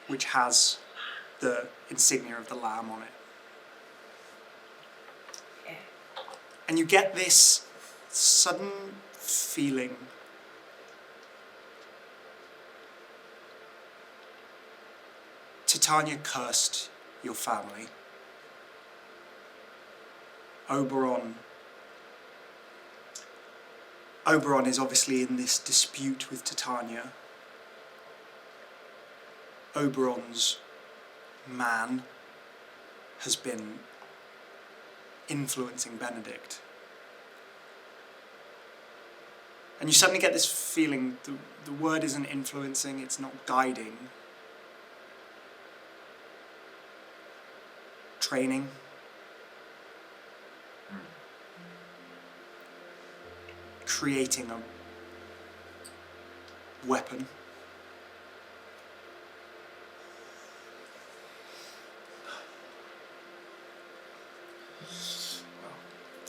which has the insignia of the lamb on it. And you get this sudden feeling Titania cursed your family. Oberon is obviously in this dispute with Titania. Oberon's man has been influencing Benedict. And you suddenly get this feeling, the word isn't influencing, it's not guiding. Training. Creating a weapon.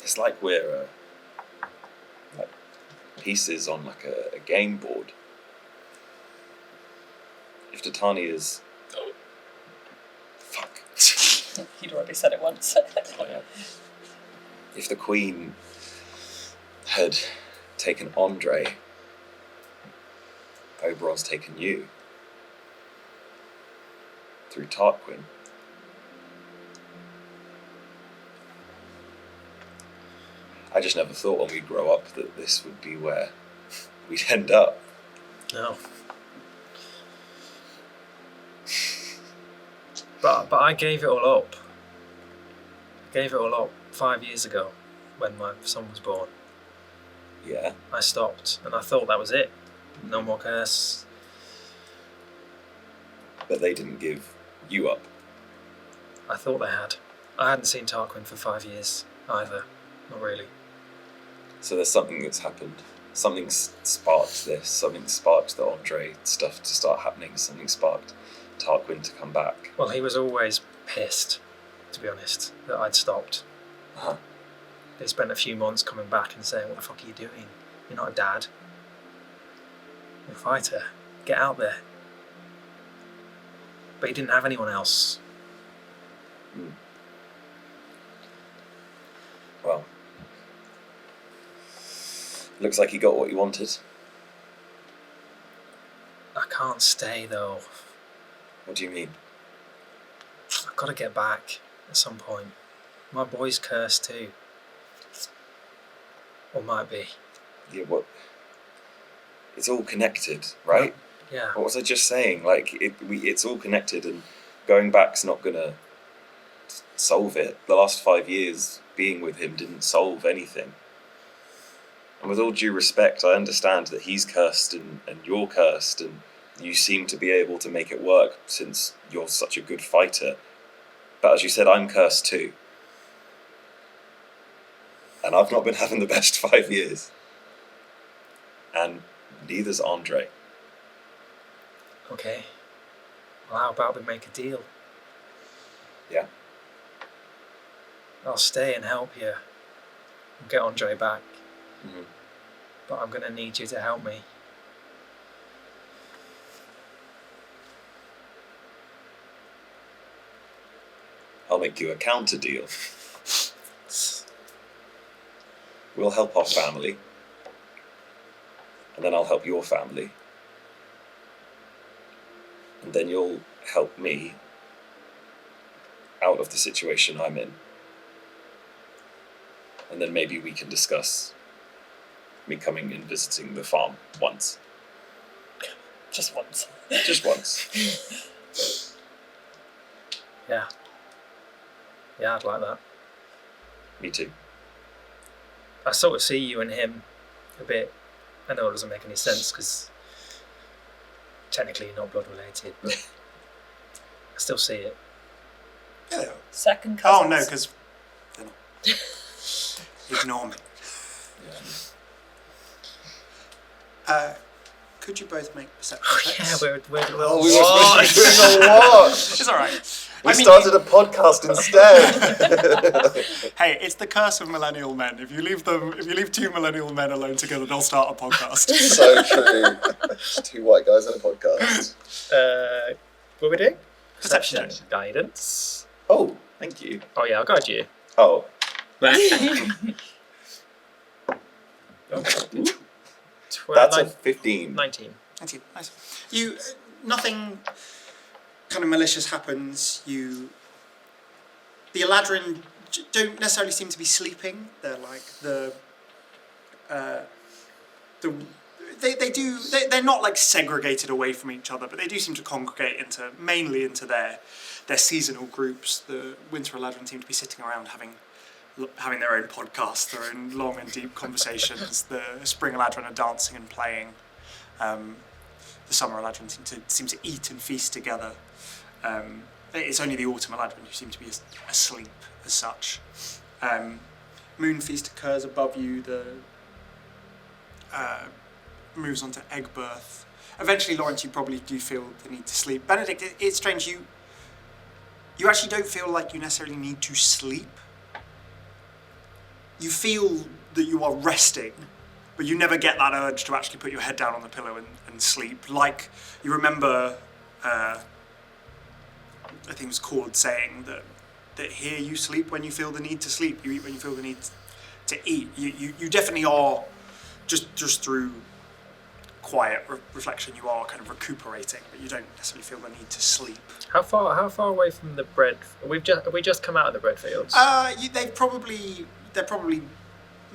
It's like we're like pieces on like a game board. If Titania's... Oh. Fuck. You'd already said it once. Oh, yeah. If the Queen had taken Andre, Oberon's taken you. Through Tarquin. I just never thought when we'd grow up that this would be where we'd end up. No. But I gave it all up. I gave it all up 5 years ago when my son was born. Yeah. I stopped and I thought that was it. No more curse. But they didn't give you up. I thought they had. I hadn't seen Tarquin for 5 years either. Not really. So there's something that's happened. Something sparked this. Something sparked the Andre stuff to start happening. Something sparked Tarquin to come back. Well, he was always pissed, to be honest, that I'd stopped. Uh-huh. They spent a few months coming back and saying, what the fuck are you doing? You're not a dad. You're a fighter. Get out there. But he didn't have anyone else. Mm. Well, looks like he got what he wanted. I can't stay, though. What do you mean? I've got to get back at some point. My boy's cursed too. Or might be. Yeah, what? It's all connected, right? Yeah. What was I just saying? Like, it's all connected, and going back's not gonna solve it. The last 5 years being with him didn't solve anything. And with all due respect, I understand that he's cursed and you're cursed, and you seem to be able to make it work since you're such a good fighter. But as you said, I'm cursed too. And I've not been having the best 5 years. And neither's Andre. Okay. Well, how about we make a deal? Yeah? I'll stay and help you and get Andre back. Mhm. But I'm going to need you to help me. I'll make you a counter deal. We'll help our family. And then I'll help your family. And then you'll help me out of the situation I'm in. And then maybe we can discuss me coming and visiting the farm once. Just once. Just once. Yeah. Yeah, I'd like that. Me too. I sort of see you and him a bit. I know it doesn't make any sense because technically you're not blood related, but I still see it. Yeah, they are. Second cousins. Oh no, because they're not. Ignore me. Could you both make perception checks? Yeah, we're Oh, we were supposed to be doing a what? It's alright. We started a podcast instead. Hey, it's the curse of millennial men. If you leave two millennial men alone together, they'll start a podcast. So true. Just two white guys on a podcast. What are we doing? Perception. Guidance. Oh, thank you. Oh yeah, I'll guide you. Oh. That's a 15. 19. Thank you. Nice. You, nothing kind of malicious happens. The Eladrin don't necessarily seem to be sleeping. They're like they're not like segregated away from each other, but they do seem to congregate mainly into their seasonal groups. The Winter Eladrin seem to be sitting around having their own podcasts, their own long and deep conversations. The Spring Eladrin are dancing and playing. The Summer Eladrin seem to eat and feast together. It's only the Autumn Eladrin who seem to be asleep as such. Moon feast occurs above you. Moves on to egg birth. Eventually, Lawrence, you probably do feel the need to sleep. Benedict, it's strange. You actually don't feel like you necessarily need to sleep. You feel that you are resting, but you never get that urge to actually put your head down on the pillow and sleep. Like, you remember, I think it was Cord saying that here you sleep when you feel the need to sleep, you eat when you feel the need to eat. You definitely are, just through quiet reflection, you are kind of recuperating, but you don't necessarily feel the need to sleep. How far away from the bread? Have we just come out of the bread fields? They're probably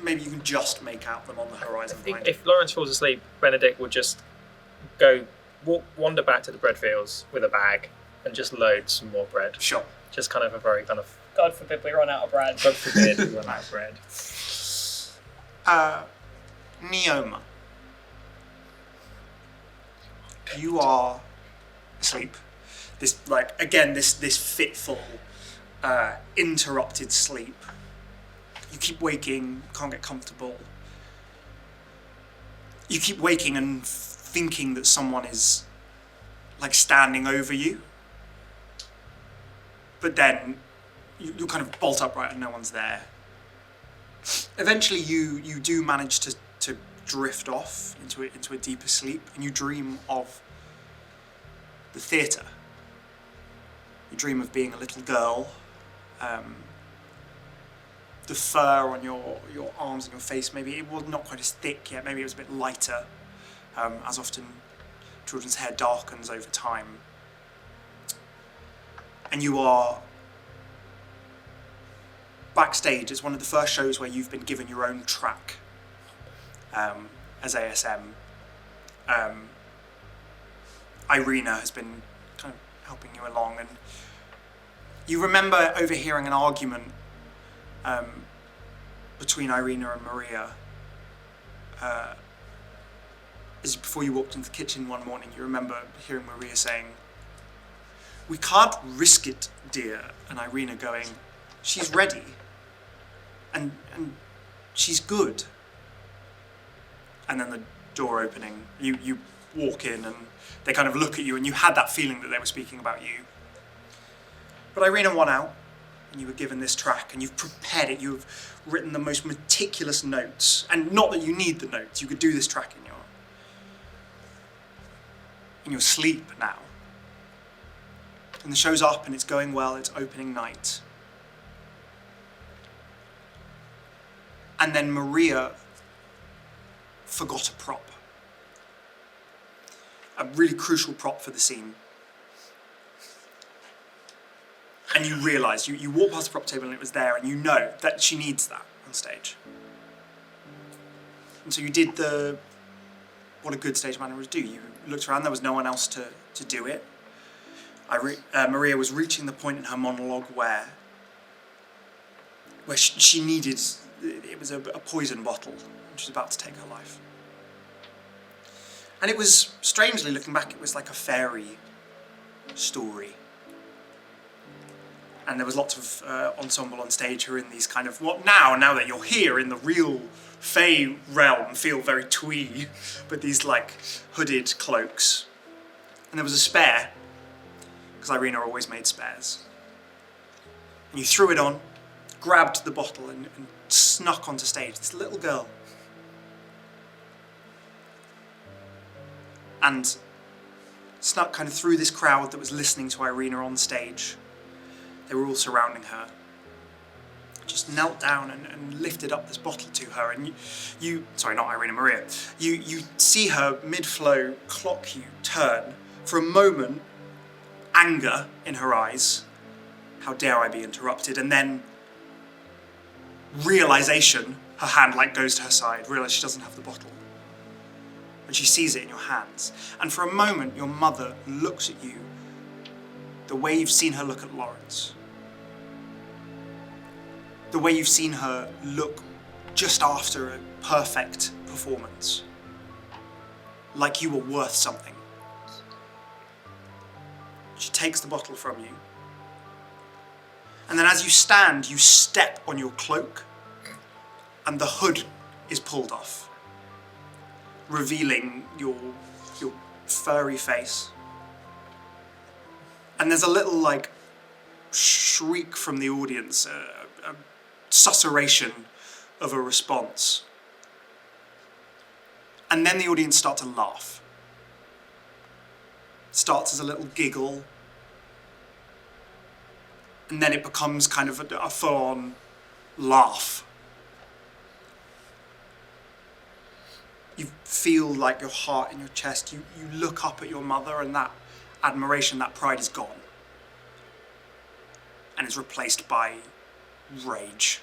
maybe you can just make out them on the horizon. I think if Lawrence falls asleep, Benedict will just wander back to the bread fields with a bag and just load some more bread. Sure. Just kind of a very kind of. God forbid we run out of bread. God forbid we run out of bread. Neoma, you are asleep. This fitful, interrupted sleep. You keep waking, can't get comfortable. You keep waking and thinking that someone is like standing over you. But then you kind of bolt upright and no one's there. Eventually you do manage to drift off into a deeper sleep, and you dream of the theatre. You dream of being a little girl. The fur on your arms and your face, maybe it was not quite as thick yet, maybe it was a bit lighter, as often children's hair darkens over time. And you are backstage. It's one of the first shows where you've been given your own track as ASM. Irina has been kind of helping you along, and you remember overhearing an argument between Irina and Maria. As before you walked into the kitchen one morning, you remember hearing Maria saying, "We can't risk it, dear." And Irina going, "She's ready. And she's good." And then the door opening, you walk in and they kind of look at you, and you had that feeling that they were speaking about you. But Irina won out, and you were given this track, and you've prepared it. You've written the most meticulous notes, and not that you need the notes. You could do this track in your sleep now. And the show's up, and it's going well. It's opening night. And then Maria forgot a prop. A really crucial prop for the scene. And you realise, you walk past the prop table and it was there, and you know that she needs that on stage. And so you did what a good stage manager would do. You looked around, there was no one else to do it. Maria was reaching the point in her monologue where she needed, it was a poison bottle, and she was about to take her life. And it was, strangely looking back, it was like a fairy story. And there was lots of ensemble on stage who are in these kind of, now that you're here in the real Fae realm, feel very twee, but these like hooded cloaks. And there was a spare, because Irina always made spares. And you threw it on, grabbed the bottle and snuck onto stage, this little girl. And snuck kind of through this crowd that was listening to Irina on stage. They were all surrounding her. Just knelt down and lifted up this bottle to her, and Maria. You see her mid-flow clock you, turn. For a moment, anger in her eyes. How dare I be interrupted? And then realization, her hand goes to her side, realize she doesn't have the bottle. And she sees it in your hands. And for a moment, your mother looks at you the way you've seen her look at Lawrence. The way you've seen her look just after a perfect performance. Like you were worth something. She takes the bottle from you. And then as you stand, you step on your cloak, and the hood is pulled off, revealing your furry face. And there's a little shriek from the audience, a susurration of a response. And then the audience start to laugh. It starts as a little giggle, and then it becomes kind of a full-on laugh. You feel like your heart in your chest. You look up at your mother, and that admiration, that pride is gone. And is replaced by rage.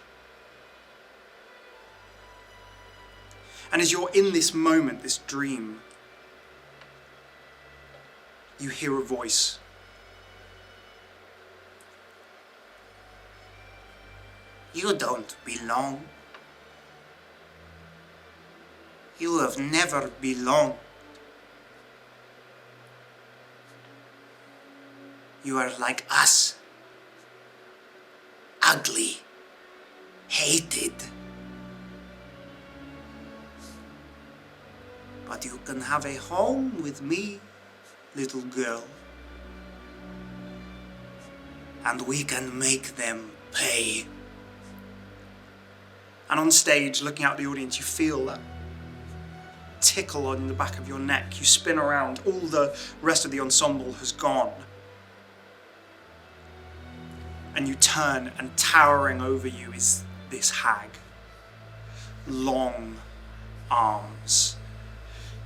And as you're in this moment, this dream, you hear a voice. You don't belong. You have never belonged. You are like us. Ugly. Hated. But you can have a home with me, little girl. And we can make them pay. And on stage, looking out at the audience, you feel that tickle on the back of your neck. You spin around, all the rest of the ensemble has gone. And you turn, and towering over you is this hag. Long arms,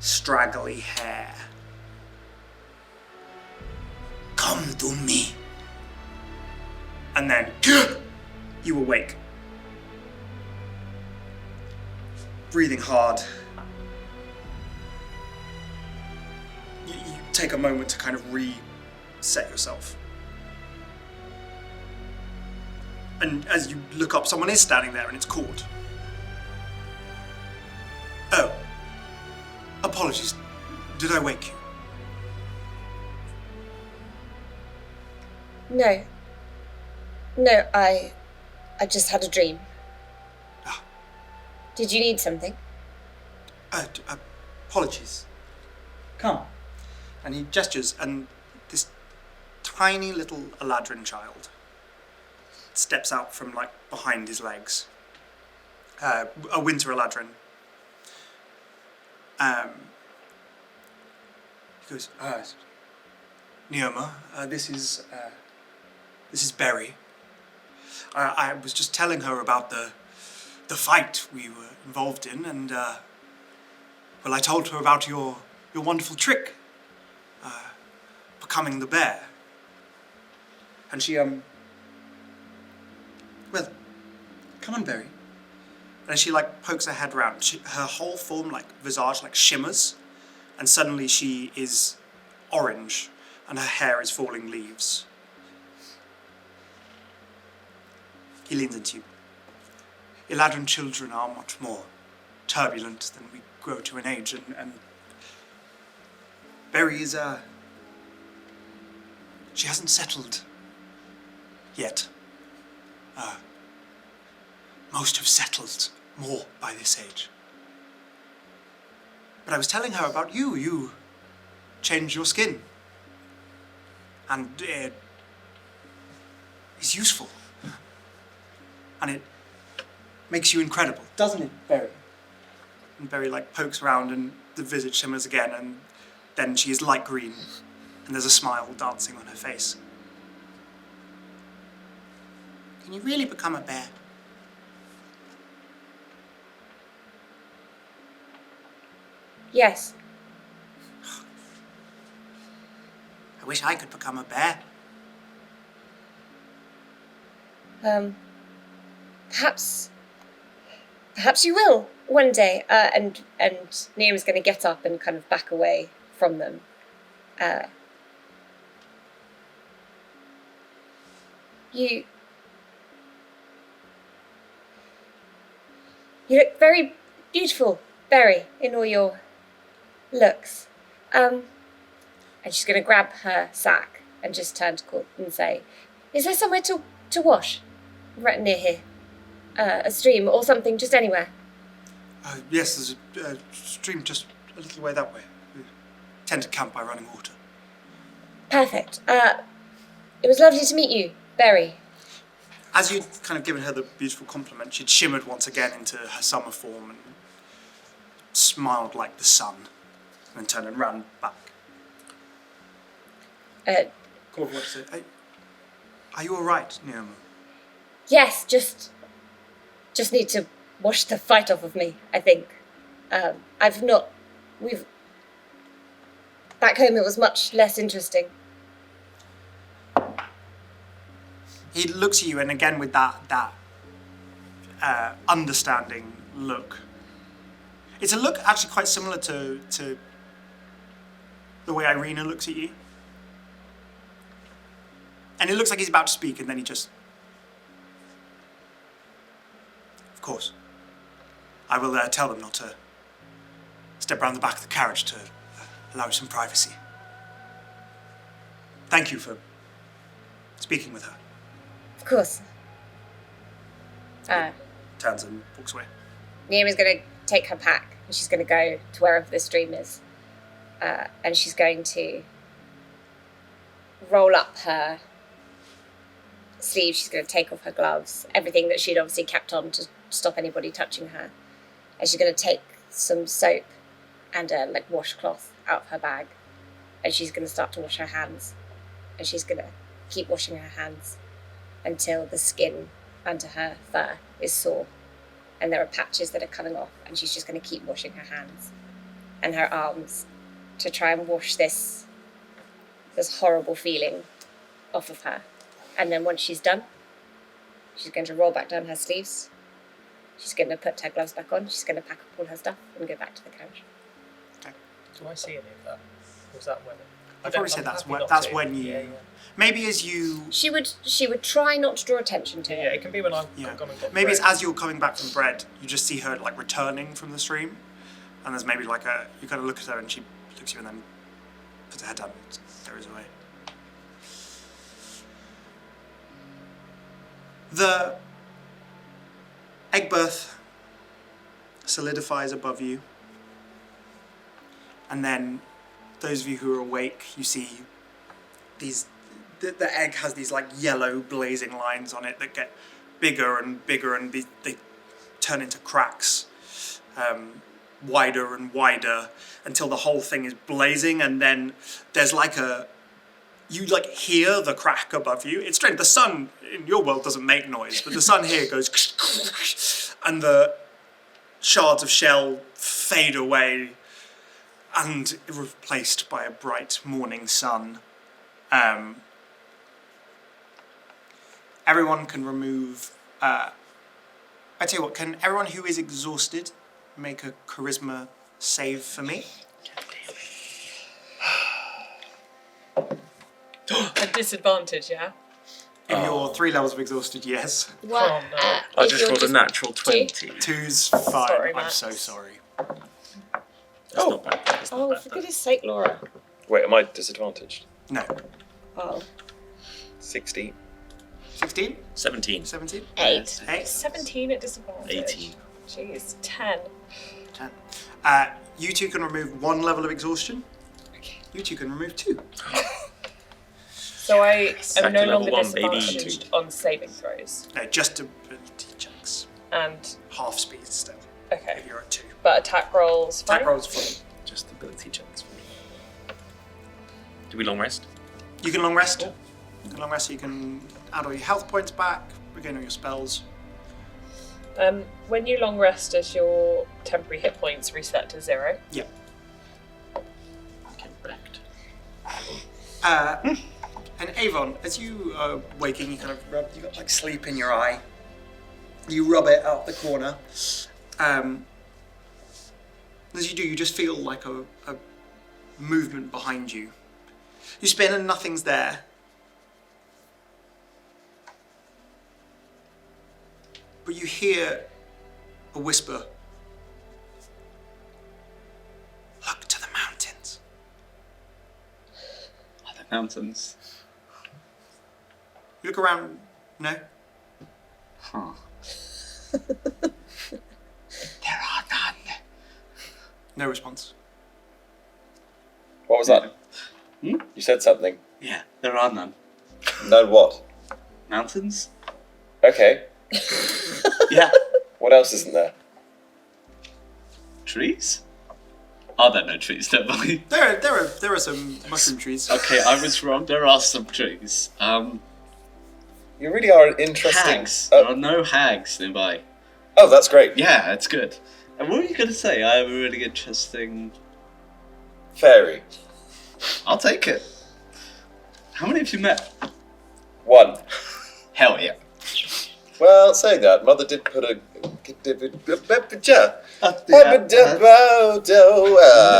straggly hair. Come to me. And then, you awake. Breathing hard. You take a moment to kind of reset yourself. And as you look up, someone is standing there, and it's Cord. Oh. Apologies. Did I wake you? No. No, I just had a dream. Ah. Did you need something? Apologies. Come. And he gestures, and this tiny little Eladrin child steps out from like behind his legs. A winter Eladrin. He goes, Neoma, this is Berry. I was just telling her about the fight we were involved in, and well, I told her about your wonderful trick, becoming the bear. And she well, come on, Berry. And she like pokes her head around. Her whole form, like visage, like shimmers, and suddenly she is orange, and her hair is falling leaves. He leans into you. Eladrin children are much more turbulent than we grow to an age, and Berry is she hasn't settled yet. Most have settled more by this age. But I was telling her about you. You changed your skin. And it is useful. And it makes you incredible, doesn't it, Berry? And Berry like pokes around and the visage shimmers again, and then she is light green and there's a smile dancing on her face. Can you really become a bear? Yes. I wish I could become a bear. Perhaps you will one day. And Neom's going to get up and kind of back away from them. You look very beautiful, Berry, in all your looks. And she's going to grab her sack and just turn to Court and say, is there somewhere to wash? Right near here. A stream or something, just anywhere. Yes, there's a stream just a little way that way. We tend to camp by running water. Perfect. It was lovely to meet you, Berry. As you'd kind of given her the beautiful compliment, she'd shimmered once again into her summer form and smiled like the sun, and then turned and ran back. Court watched say, are you all right, Neoma? Yes, just need to wash the fight off of me, I think. Back home it was much less interesting. He looks at you, and again with that understanding look. It's a look actually quite similar to the way Irina looks at you. And it looks like he's about to speak, and then he just... Of course. I will tell them not to step around the back of the carriage to allow some privacy. Thank you for speaking with her. Of course. Turns and walks away. Neoma's going to take her pack, and she's going to go to wherever the stream is. And she's going to roll up her sleeve. She's going to take off her gloves, everything that she'd obviously kept on to stop anybody touching her. And she's going to take some soap and a washcloth out of her bag, and she's going to start to wash her hands. And she's going to keep washing her hands until the skin under her fur is sore and there are patches that are coming off, and she's just going to keep washing her hands and her arms to try and wash this horrible feeling off of her. And then once she's done, she's going to roll back down her sleeves. She's going to put her gloves back on. She's going to pack up all her stuff and go back to the carriage. Okay. Do I see any of that? Or was that when? I'd probably say that's when you... Yeah. Maybe as you... She would try not to draw attention to Yeah, it. it can be when I've gone and got Maybe it's bread. as you're coming back from bread, you just see her returning from the stream, and there's maybe you kind of look at her and she looks at you and then puts her head down and goes away. The egg birth solidifies above you. And then, those of you who are awake, you see these. The egg has these like yellow blazing lines on it that get bigger and bigger, and they turn into cracks, wider and wider, until the whole thing is blazing. And then there's like you like hear the crack above you. It's strange. The sun in your world doesn't make noise, but the sun here goes, and the shards of shell fade away and replaced by a bright morning sun. Everyone can remove... I tell you what, can everyone who is exhausted make a charisma save for me? A disadvantage, yeah? In your 3 levels of exhausted, yes. What? Oh, no. I if just you're rolled a natural 20. 2's fine. Sorry, I'm Max. so sorry. That's not bad. That's not Oh, bad, for though. goodness sake, Laura. Wait, am I disadvantaged? No. Oh. 16. 16? 17. 17? 8. 8? 17 at disadvantage. 18. Jeez, 10. 10. You two can remove 1 level of exhaustion. Okay. You two can remove 2. So I Back am to no level longer 1, baby. disadvantaged on saving throws. No, just ability checks. And, Half speed still, okay. if you're at 2. But attack rolls, fine? Attack rolls fine. Just ability checks. Do we long rest? You can long rest. You can long rest so you can add all your health points back, regain all your spells. When you long rest, does your temporary hit points reset to 0? Yeah. Okay, wrecked. And Aavon, as you are waking, you got like sleep in your eye. You rub it out the corner. As you do, you just feel like a movement behind you. You spin and nothing's there. But you hear a whisper. Look to the mountains. Are there mountains? You look around. No? Huh. There are none. No response. What was that? Hmm? You said something. Yeah, there are none. No, what? Mountains? Okay. Yeah. What else isn't there? Trees? Are there no trees, don't worry. There are some mushroom trees. Okay, I was wrong. There are some trees. You really are an interesting. Hags. There Oh, are no hags nearby. oh, that's great. Yeah, it's good. And what were you going to say? I have a really interesting... Fairy. I'll take it. How many have you met? 1. Hell yeah. Well, saying that, Mother did put a.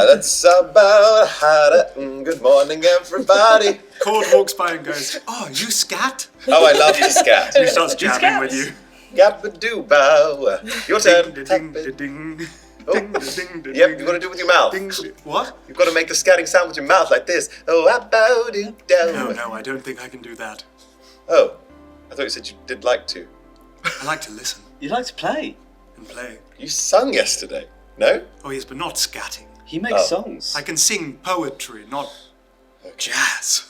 That's about how to. Good morning, everybody. Cord walks by and goes, "Oh, you scat?" Oh, I love to scat. He starts jabbing with you. Gabba-doo bow. Your turn. Ding, Tap ding, it. ding, Oh. ding, ding, ding, Yep, you've got to do it with your mouth. ding. What? You've got to make the scatting sound with your mouth like this. Oh, No, I don't think I can do that. Oh, I thought you said you did like to. I like to listen You like to play. and play. You sung yesterday. No? Oh yes, but not scatting. He makes Oh. songs. I can sing poetry, not jazz.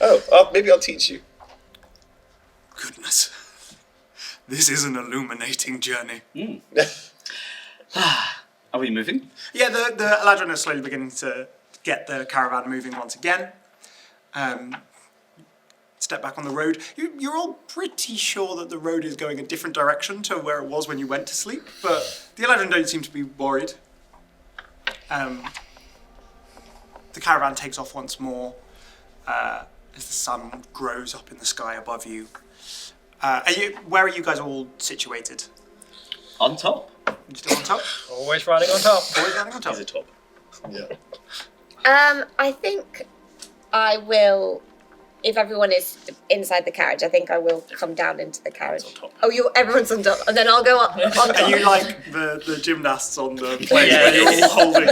Oh, maybe I'll teach you. Goodness. This is an illuminating journey. Are we moving? Yeah, the Eladrin are slowly beginning to get the caravan moving once again. Step back on the road. You're all pretty sure that the road is going a different direction to where it was when you went to sleep, but the Eladrin don't seem to be worried. The caravan takes off once more as the sun grows up in the sky above you. Where are you guys all situated? On top. You still on top? Always riding on top. Always running on top? He's a top. Yeah. I think I will. If everyone is inside the carriage, I think I will come down into the carriage. On top. Oh, everyone's on top, and then I'll go up on top. Are you like the gymnasts on the plane where you're all holding?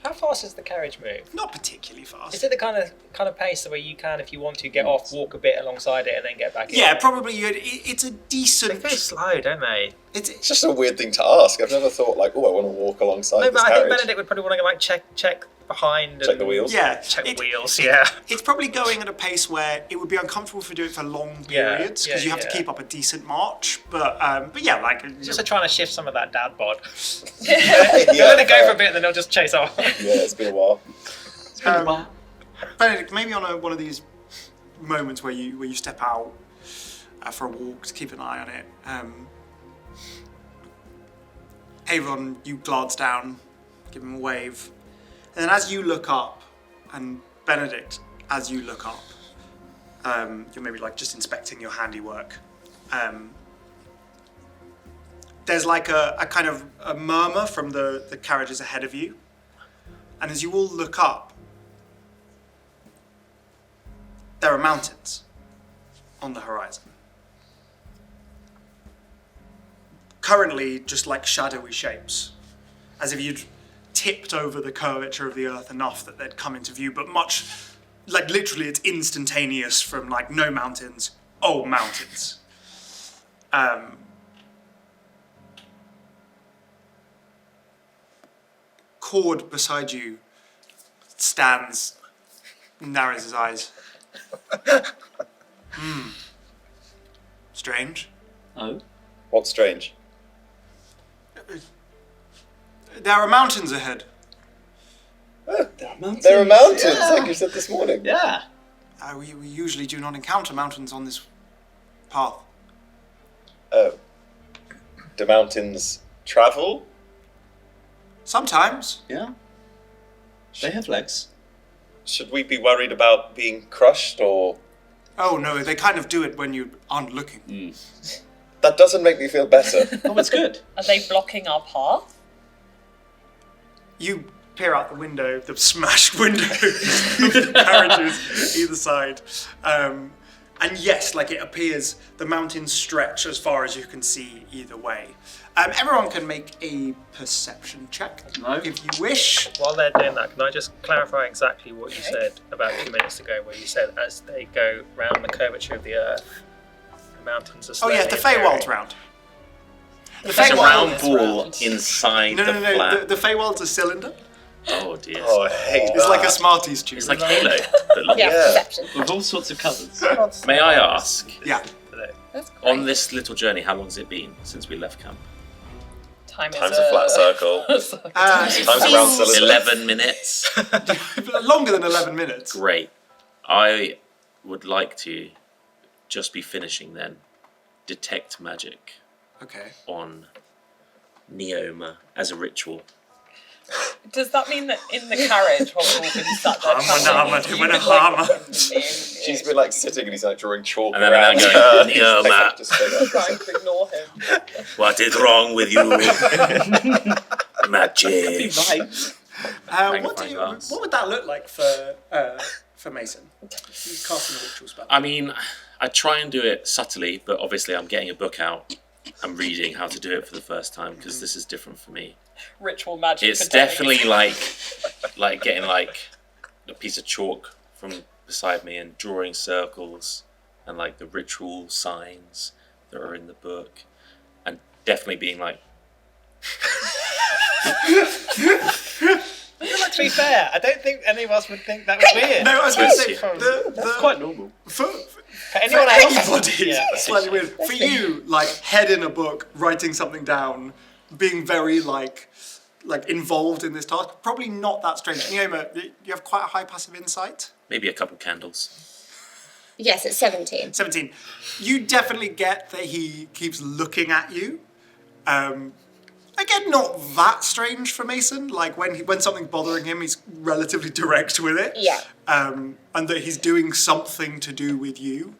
How fast does the carriage move? Not particularly fast. Is it the kind of pace where you can, if you want to, get off, walk a bit alongside it, and then get back in? Yeah, probably. It's a They decent. go slow, don't they? It's just a weird thing to ask. I've never thought like, oh, I want to walk alongside No, this but I think carriage. Benedict would probably want to like check behind. Check and the wheels. Yeah, Check it- wheels. Yeah. It's probably going at a pace where it would be uncomfortable for doing it for long Yeah, periods because you have to yeah. keep up a decent march. But yeah, like Just trying to shift some of that dad bod. Yeah, They'll let it go fair. for a bit, and then they'll just chase off. Yeah, it's been a while. Benedict, maybe on one of these moments where you step out for a walk to keep an eye on it. Aavon, you glance down, give him a wave, and then as you look up, and Benedict, as you look up, you're maybe like just inspecting your handiwork. There's like a kind of a murmur from the carriages ahead of you, and as you all look up, there are mountains on the horizon. Currently, just like shadowy shapes, as if you'd tipped over the curvature of the earth enough that they'd come into view, but much, like literally it's instantaneous from like no mountains, oh mountains. Cord beside you stands, narrows his eyes. Strange. Oh, What's strange? There are mountains ahead. mountains. There are mountains, Yeah. like you said this morning. Yeah. We usually do not encounter mountains on this path. Oh. Do mountains travel? Sometimes. Yeah. They have legs. Should we be worried about being crushed or... Oh no, they kind of do it when you aren't looking. That doesn't make me feel better. Oh, it's good. Are they blocking our path? You peer out the window, the smashed windows of the carriages either side. And yes, like it appears the mountains stretch as far as you can see either way. Everyone can make a perception check No. if you wish. While they're doing that, can I just clarify exactly what you said about 2 minutes ago, where you said as they go round the curvature of the earth, the mountains are Oh slowly yeah, the appearing. Feywild's round. The It's a Feywild- round is ball round. inside No, the no, no. flat. The Feywild's a cylinder. Oh dear. Oh, I hate It's that. like a Smarties tube. It's like Halo, but like, Yeah, Yeah. perception. With all sorts of colours. May I ask, Yeah. That's great. on this little journey, how long has it been since we left camp? Time Time's is a flat circle. It Time's a round feels cylinder. 11 minutes. longer than 11 minutes. Great. I would like to just be finishing then. Detect magic Okay. on Neoma as a ritual. Does that mean that in the carriage while we've all been sat there Harma, chatting, Nama, you've been, Harma. She's been like sitting and he's like drawing chalk And then around I'm going, her. He's "No, like, Matt." just like, trying to ignore him? What is wrong with you? Magic. Vibes. What would that look like for Mason? He's casting a ritual spell. I mean, I try and do it subtly, but obviously I'm getting a book out. I'm reading how to do it for the first time because this is different for me. Ritual magic. It's for days. definitely like getting like a piece of chalk from beside me and drawing circles and like the ritual signs that are in the book, and definitely being like, To be fair, I don't think any of us would think that was weird. No, I was going to say Bless the Quite normal. for anyone else, anybody, yeah. it's slightly weird. For you, like head in a book, writing something down, being very like involved in this task, probably not that strange. Neoma, you have quite a high passive insight. maybe a couple candles. Yes, it's 17. 17. You definitely get that he keeps looking at you. Again, not that strange for Mason. Like when something's bothering him, he's relatively direct with it. Yeah. And that he's doing something to do with you.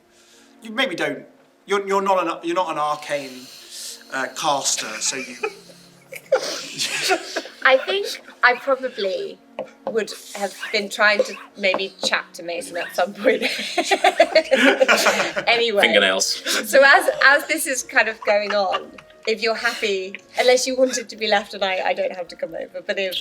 You maybe don't. You're not an arcane caster, so you. I think I probably would have been trying to maybe chat to Mason at some point. Anyway. Fingernails. So as this is kind of going on, if you're happy, unless you wanted to be left and I don't have to come over, but if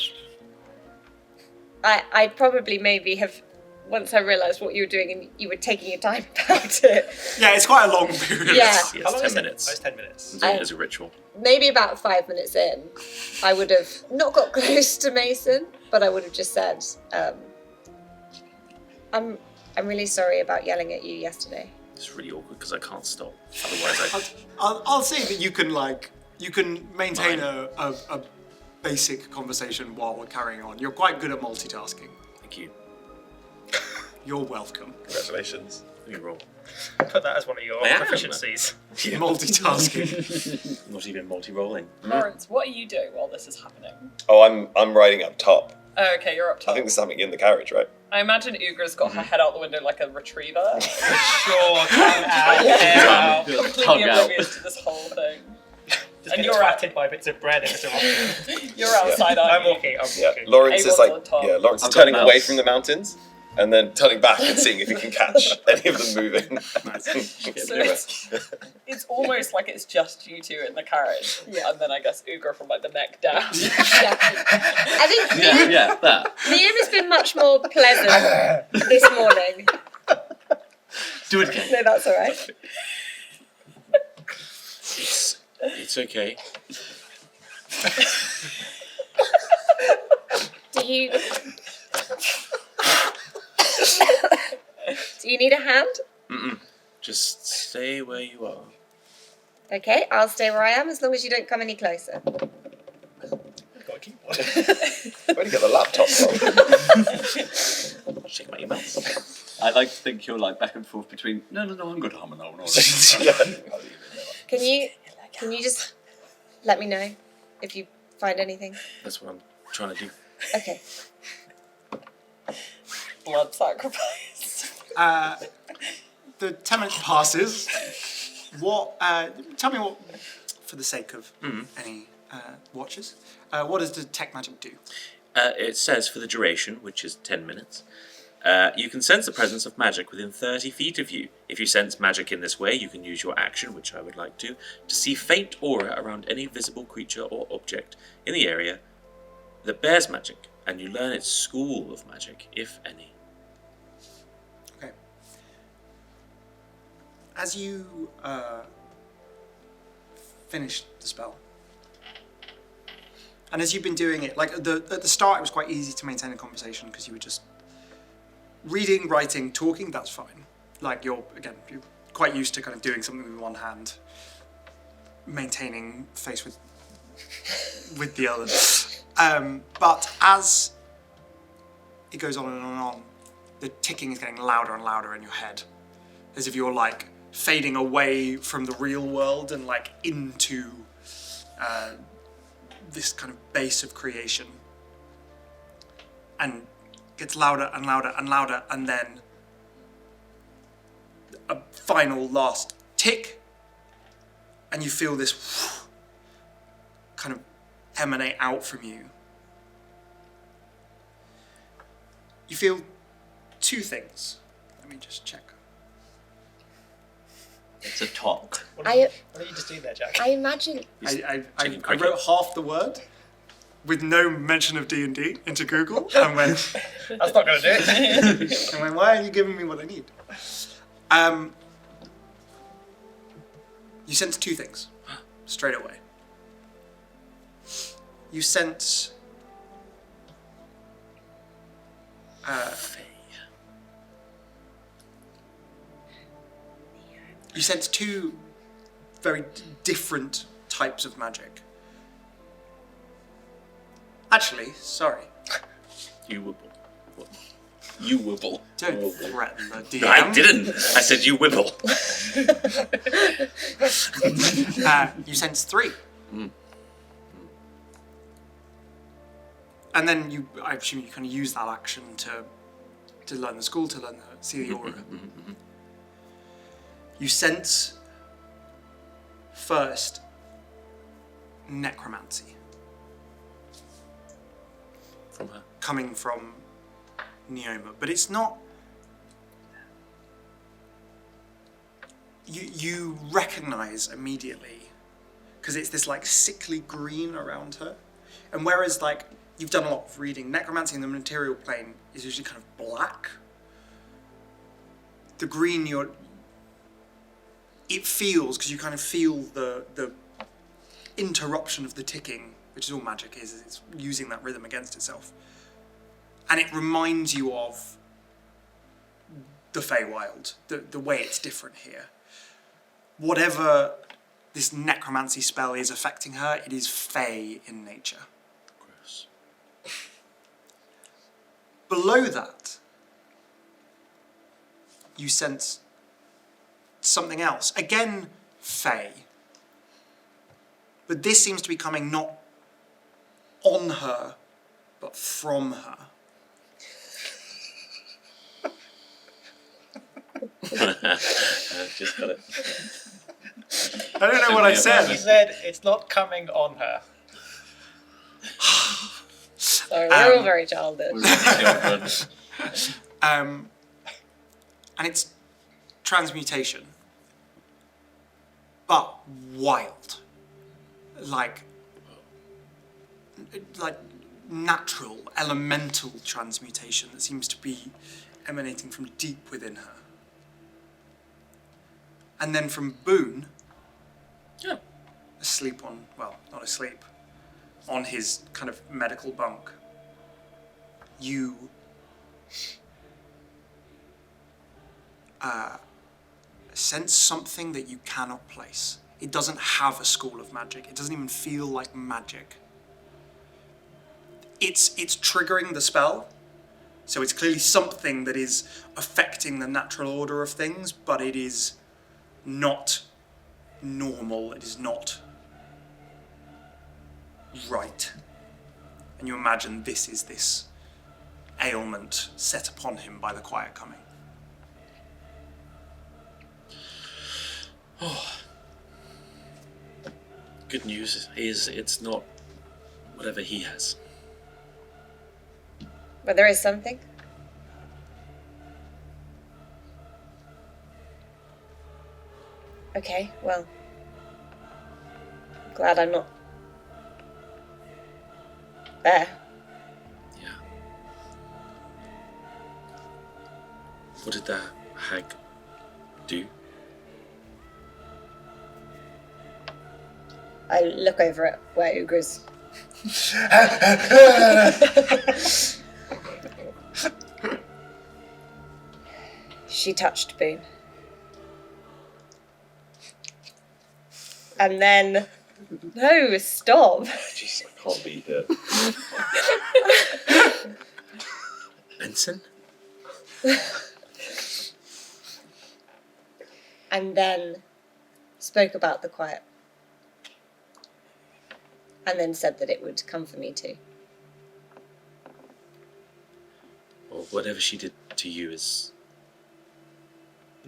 I'd probably maybe have, once I realised what you were doing and you were taking your time about it, Yeah, it's quite a long period. Yeah. Yes, How long 10 is it? minutes. Oh, it's 10 minutes. I'm doing it as a ritual. maybe about 5 minutes in, I would have not got close to Mason, but I would have just said, I'm really sorry about yelling at you yesterday. It's really awkward because I can't stop. Otherwise, I'll say that you can maintain a basic conversation while we're carrying on. You're quite good at multitasking. thank you. You're welcome. Congratulations. Let me roll. Put that as one of your I am. proficiencies. Multitasking. Not even multi-rolling. Lawrence, what are you doing while this is happening? Oh, I'm riding up top. Oh, okay, you're up top. I think there's something in the carriage, right? I imagine Ugra's got her head out the window like a retriever. Sure, tongue out, Yeah. hair out. Completely Tongue out. oblivious to this whole thing. Just And get you're twatted by bits of bread and it's a rocket. You're outside, aren't I'm you? walking. Yeah. Lawrence is Avon's like, on top. Lawrence is I've got turning away mouse. from the mountains and then turning back and seeing if he can catch any of them moving. So it's almost like it's just you two in the carriage. Yeah. And then I guess Ugra from like the neck down. Yeah. I think Yeah, that. Liam has been much more pleasant this morning. Do it again. No, that's all right. It's okay. Do you need a hand? Just stay where you are. Okay, I'll stay where I am as long as you don't come any closer. Got a keyboard. Where do you get the laptop from? Check my emails. I like to think you're like back and forth between, no, I'm good, I'm no. Can you just let me know if you find anything? That's what I'm trying to do. Okay. Blood sacrifice. The 10 minutes passes. Tell me what, for the sake of any watchers, what does detect magic do? It says for the duration, which is 10 minutes, you can sense the presence of magic within 30 feet of you. If you sense magic in this way, you can use your action, which I would like to see faint aura around any visible creature or object in the area that bears magic, and you learn its school of magic, if any. Okay. As you finish the spell, and as you've been doing it, like at the start, it was quite easy to maintain a conversation because you were just reading, writing, talking. That's fine. Like you're quite used to kind of doing something with one hand, maintaining face with the other. But as it goes on and on, the ticking is getting louder and louder in your head, as if you're like fading away from the real world and like into this kind of base of creation, and gets louder and louder and louder, and then a final last tick, and you feel this kind of emanate out from you. You feel two things. Let me just check. It's a talk. What did you just do there, Jack? I imagine I Chicken cricket. wrote half the word with no mention of D&D into Google and went, That's not going to do it. why are you giving me what I need? You sense two things straight away. You sense you sense two very different types of magic. Actually, sorry. You wibble. What? You wibble. Don't threaten the DM. No, I didn't. I said you wibble. You sense three. And then I assume you kind of use that action to learn the school, to see the aura. You sense first necromancy From her. coming from Neoma, but it's not. You recognize immediately because it's this like sickly green around her, and whereas like you've done a lot of reading. Necromancy in the material plane is usually kind of black. The green, it feels, because you kind of feel the interruption of the ticking, which is all magic is, it's using that rhythm against itself. And it reminds you of the Feywild, the way it's different here. Whatever this necromancy spell is affecting her, it is Fey in nature. Gross. Below that, you sense something else. Again, Fey. But this seems to be coming not on her, but from her. Just got it. I don't know what I said. He said it's not coming on her. Sorry, we're all very childish. And it's transmutation. But wild. Like natural, elemental transmutation that seems to be emanating from deep within her. And then from Boone, asleep on, well, not asleep, on his kind of medical bunk, you sense something that you cannot place. It doesn't have a school of magic. It doesn't even feel like magic. It's triggering the spell, so it's clearly something that is affecting the natural order of things, but it is not normal. It is not right. And you imagine this is this ailment set upon him by the quiet coming. Oh. Good news is it's not whatever he has. But there is something. Okay, well, I'm glad I'm not there. Yeah. What did that hag do? I look over at where Ugra's. She touched Boone. And then... No, stop. Jeez, I can't be here. Benson? And then spoke about the quiet. And then said that it would come for me too. Or whatever she did to you is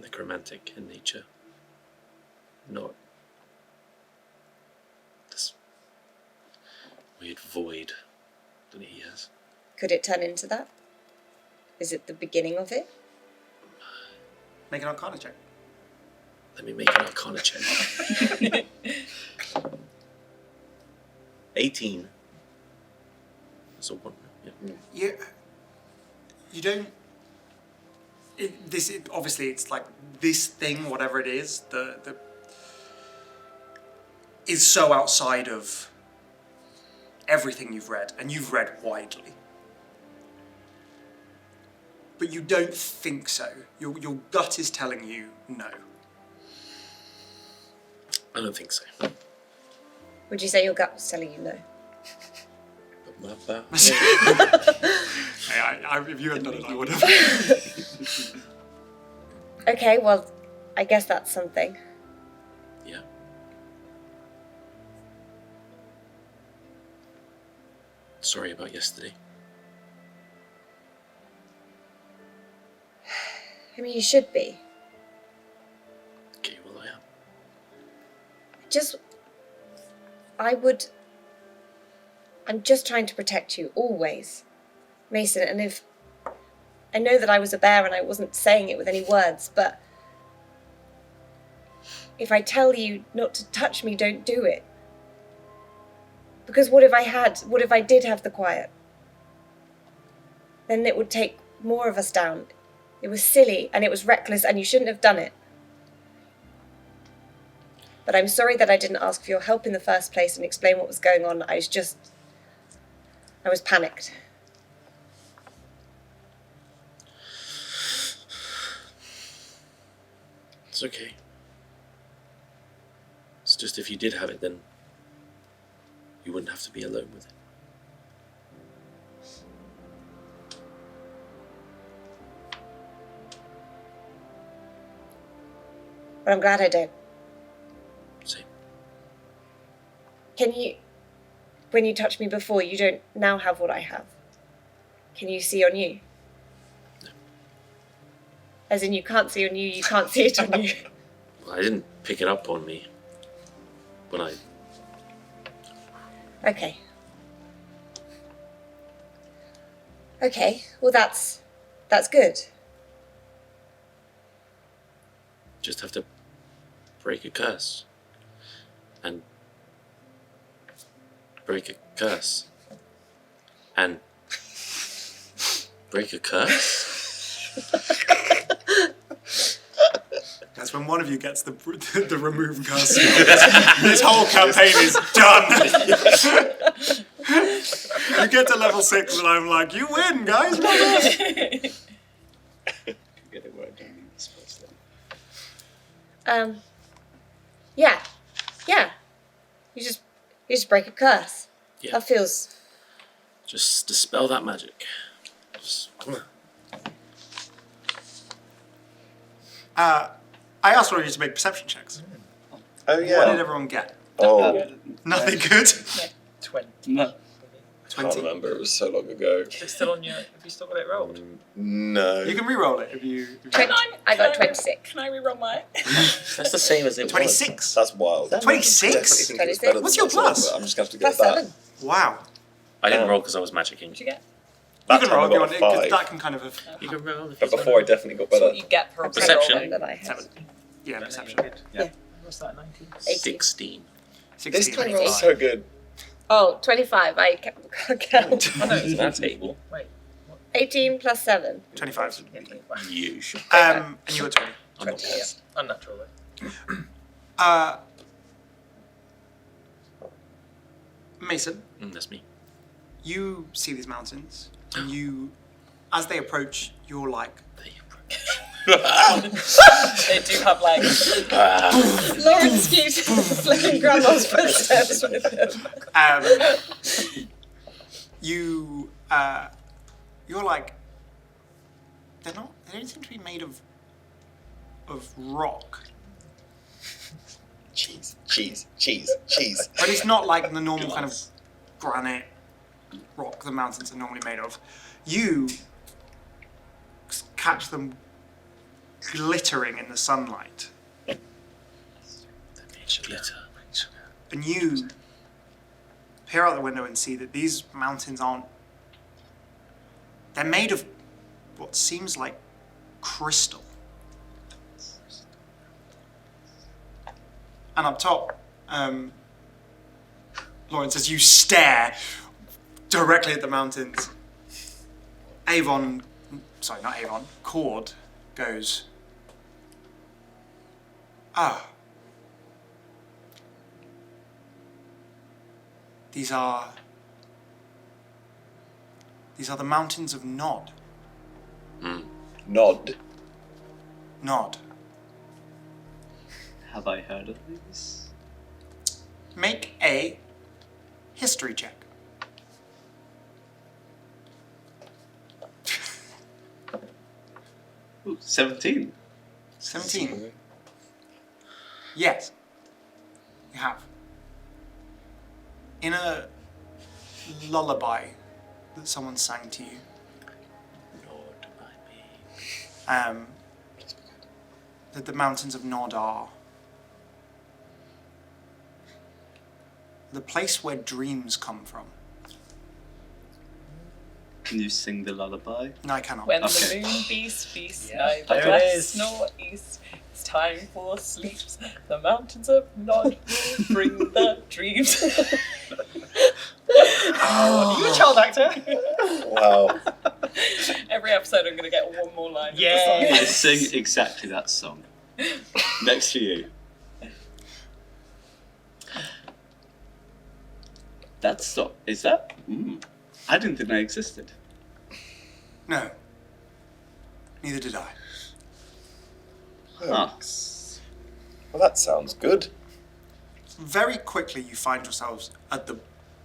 necromantic in nature. Not this weird void that he has. Could it turn into that? Is it the beginning of it? Make an Arcana check. Let me make an Arcana check. 18. So one. Yeah. You don't. Obviously it's like this thing, whatever it is, the is so outside of everything you've read, and you've read widely. But you don't think so. Your gut is telling you no. I don't think so. Would you say your gut was telling you no? If you hadn't done it, I would have. Okay, well, I guess that's something. Yeah. Sorry about yesterday. I mean, you should be. Okay, well I am. I'm just trying to protect you, always. Mason, and if... I know that I was a bear and I wasn't saying it with any words, but... if I tell you not to touch me, don't do it. Because what if I did have the quiet? then it would take more of us down. It was silly and it was reckless and you shouldn't have done it. But I'm sorry that I didn't ask for your help in the first place and explain what was going on. I was panicked. It's okay. It's just if you did have it, then you wouldn't have to be alone with it. But I'm glad I don't. Same. Can you, when you touched me before, you don't now have what I have? Can you see on you? No. As in you can't see on you, you can't see it on you. Well, I didn't pick it up on me when I... Okay. Okay, well that's good. Just have to break a curse. And break a curse. And break a curse? That's when one of you gets the remove curse. This whole campaign is done. You get to level 6 and I'm like, you win, guys. Well done. Get it working. Yeah. You just break a curse. Yeah. That feels. Just dispel that magic. Just, come on. I asked all of you to make perception checks. Oh What did yeah. everyone get? Oh, Nothing good. 20. No. I can't remember. It was so long ago. It's still on your. Have you still got it rolled? No. You can re-roll it if you. I got 26. Can I reroll mine? That's the same as it 26. That's wild. 26? Definitely think it's better than What's your this one, plus? but I'm just going to have to Plus get that. 7. Wow. I didn't roll because I was magicking. What'd you get? You That can time roll I if you got want, a 'cause 5. that can kind of. You can roll if But you before I definitely got That's better. what you get for a Perception. reroll. That I had. 7. Yeah, perception. Yeah. What's that? 19. 18. 16. This 16. time roll's so good. Oh, 25. I can't count. Oh no, it's That table. Wait. 18 plus 7. 25. Yeah, 25. You should. And you were 20. I'm not 20, yeah. Unnatural though. Mason, That's me. you see these mountains, and you, as they approach, you're like, They do have legs. Lawrence keeps flicking grandma's footsteps with him. you're like, they don't seem to be made of rock. Cheese. But it's not like the normal kind of granite rock the mountains are normally made of. You catch them glittering in the sunlight. Glitter. And you peer out the window and see that these mountains aren't... They're made of what seems like crystal. And up top, Lawrence, as you stare directly at the mountains, Cord goes, These are the mountains of Nod. Nod. Nod. Have I heard of these? Make a history check. Ooh, 17. 17. Yes. You have. In a lullaby that someone sang to you, Lord, I be. that the mountains of Nod are the place where dreams come from. Can you sing the lullaby? No, I cannot. When Okay. the moon beast feasts, Yeah, neither there it west is. nor east. It's time for sleeps. The mountains of Nod will bring the dreams. Are you a child actor? Wow. Every episode I'm going to get one more line. Yay. I sing exactly that song. Next to you. That's not. Is that? I didn't think they existed. No. Neither did I. Ah. Well, that sounds good. Very quickly you find yourselves at the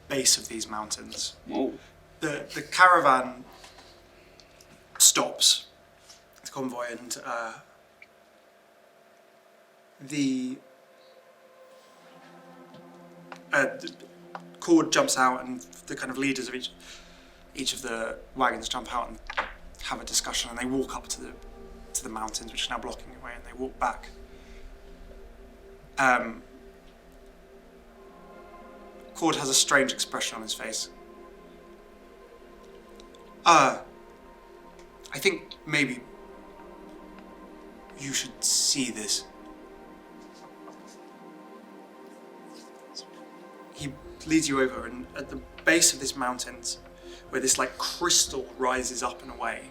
base of these mountains. Oh. The caravan stops, the convoy, and the Cord jumps out, and the kind of leaders of each of the wagons jump out and have a discussion, and they walk up to the mountains, which are now blocking the way, and they walk back. Cord has a strange expression on his face. I think maybe you should see this. He leads you over, and at the base of this mountains, where this like crystal rises up and away,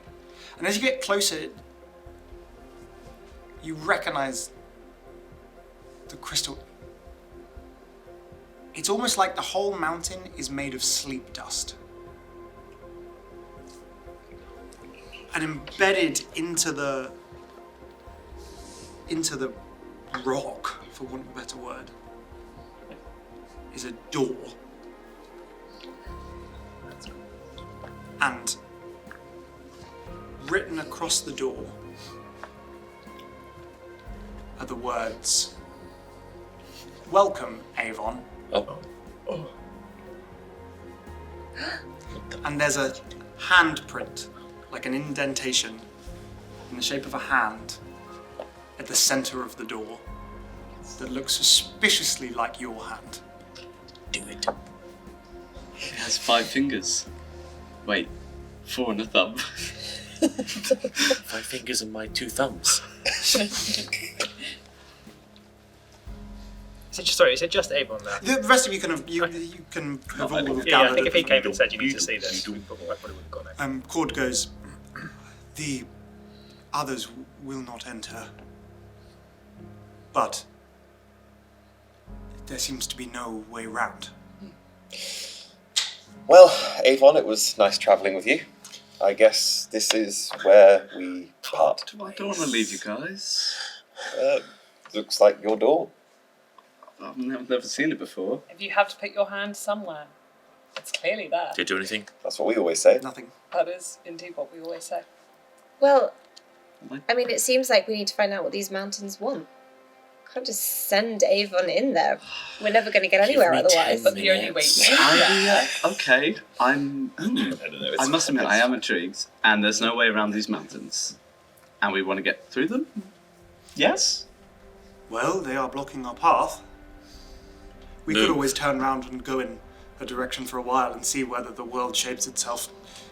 and as you get closer, you recognize the crystal. It's almost like the whole mountain is made of sleep dust. And embedded into the rock, for want of a better word, is a door. And written across the door are the words, "Welcome, Aavon." Oh. And there's a handprint, like an indentation in the shape of a hand at the center of the door that looks suspiciously like your hand. Do it. It has 5 fingers. Wait, 4 and a thumb. 5 fingers and my 2 thumbs. Is it just Aavon now? The rest of you can have all don't- gathered. Yeah, I think if he at- came and said you need to see this, we probably would have gone in. Cord goes, "The others will not enter, but there seems to be no way round." Well, Aavon, it was nice travelling with you. I guess this is where we part. I don't want to leave you guys. Looks like your door. I've never seen it before. If you have to put your hand somewhere, it's clearly there. Did it do anything? That's what we always say. Nothing. That is indeed what we always say. Well, What? I mean, it seems like we need to find out what these mountains want. Can't just send Aavon in there. We're never going to get anywhere me otherwise. 10 But the only way Okay, I I don't know. must admit, I am intrigued, and there's no way around these mountains. And we want to get through them? Yes? Well, they are blocking our path. We could Move. always turn round and go in a direction for a while and see whether the world shapes itself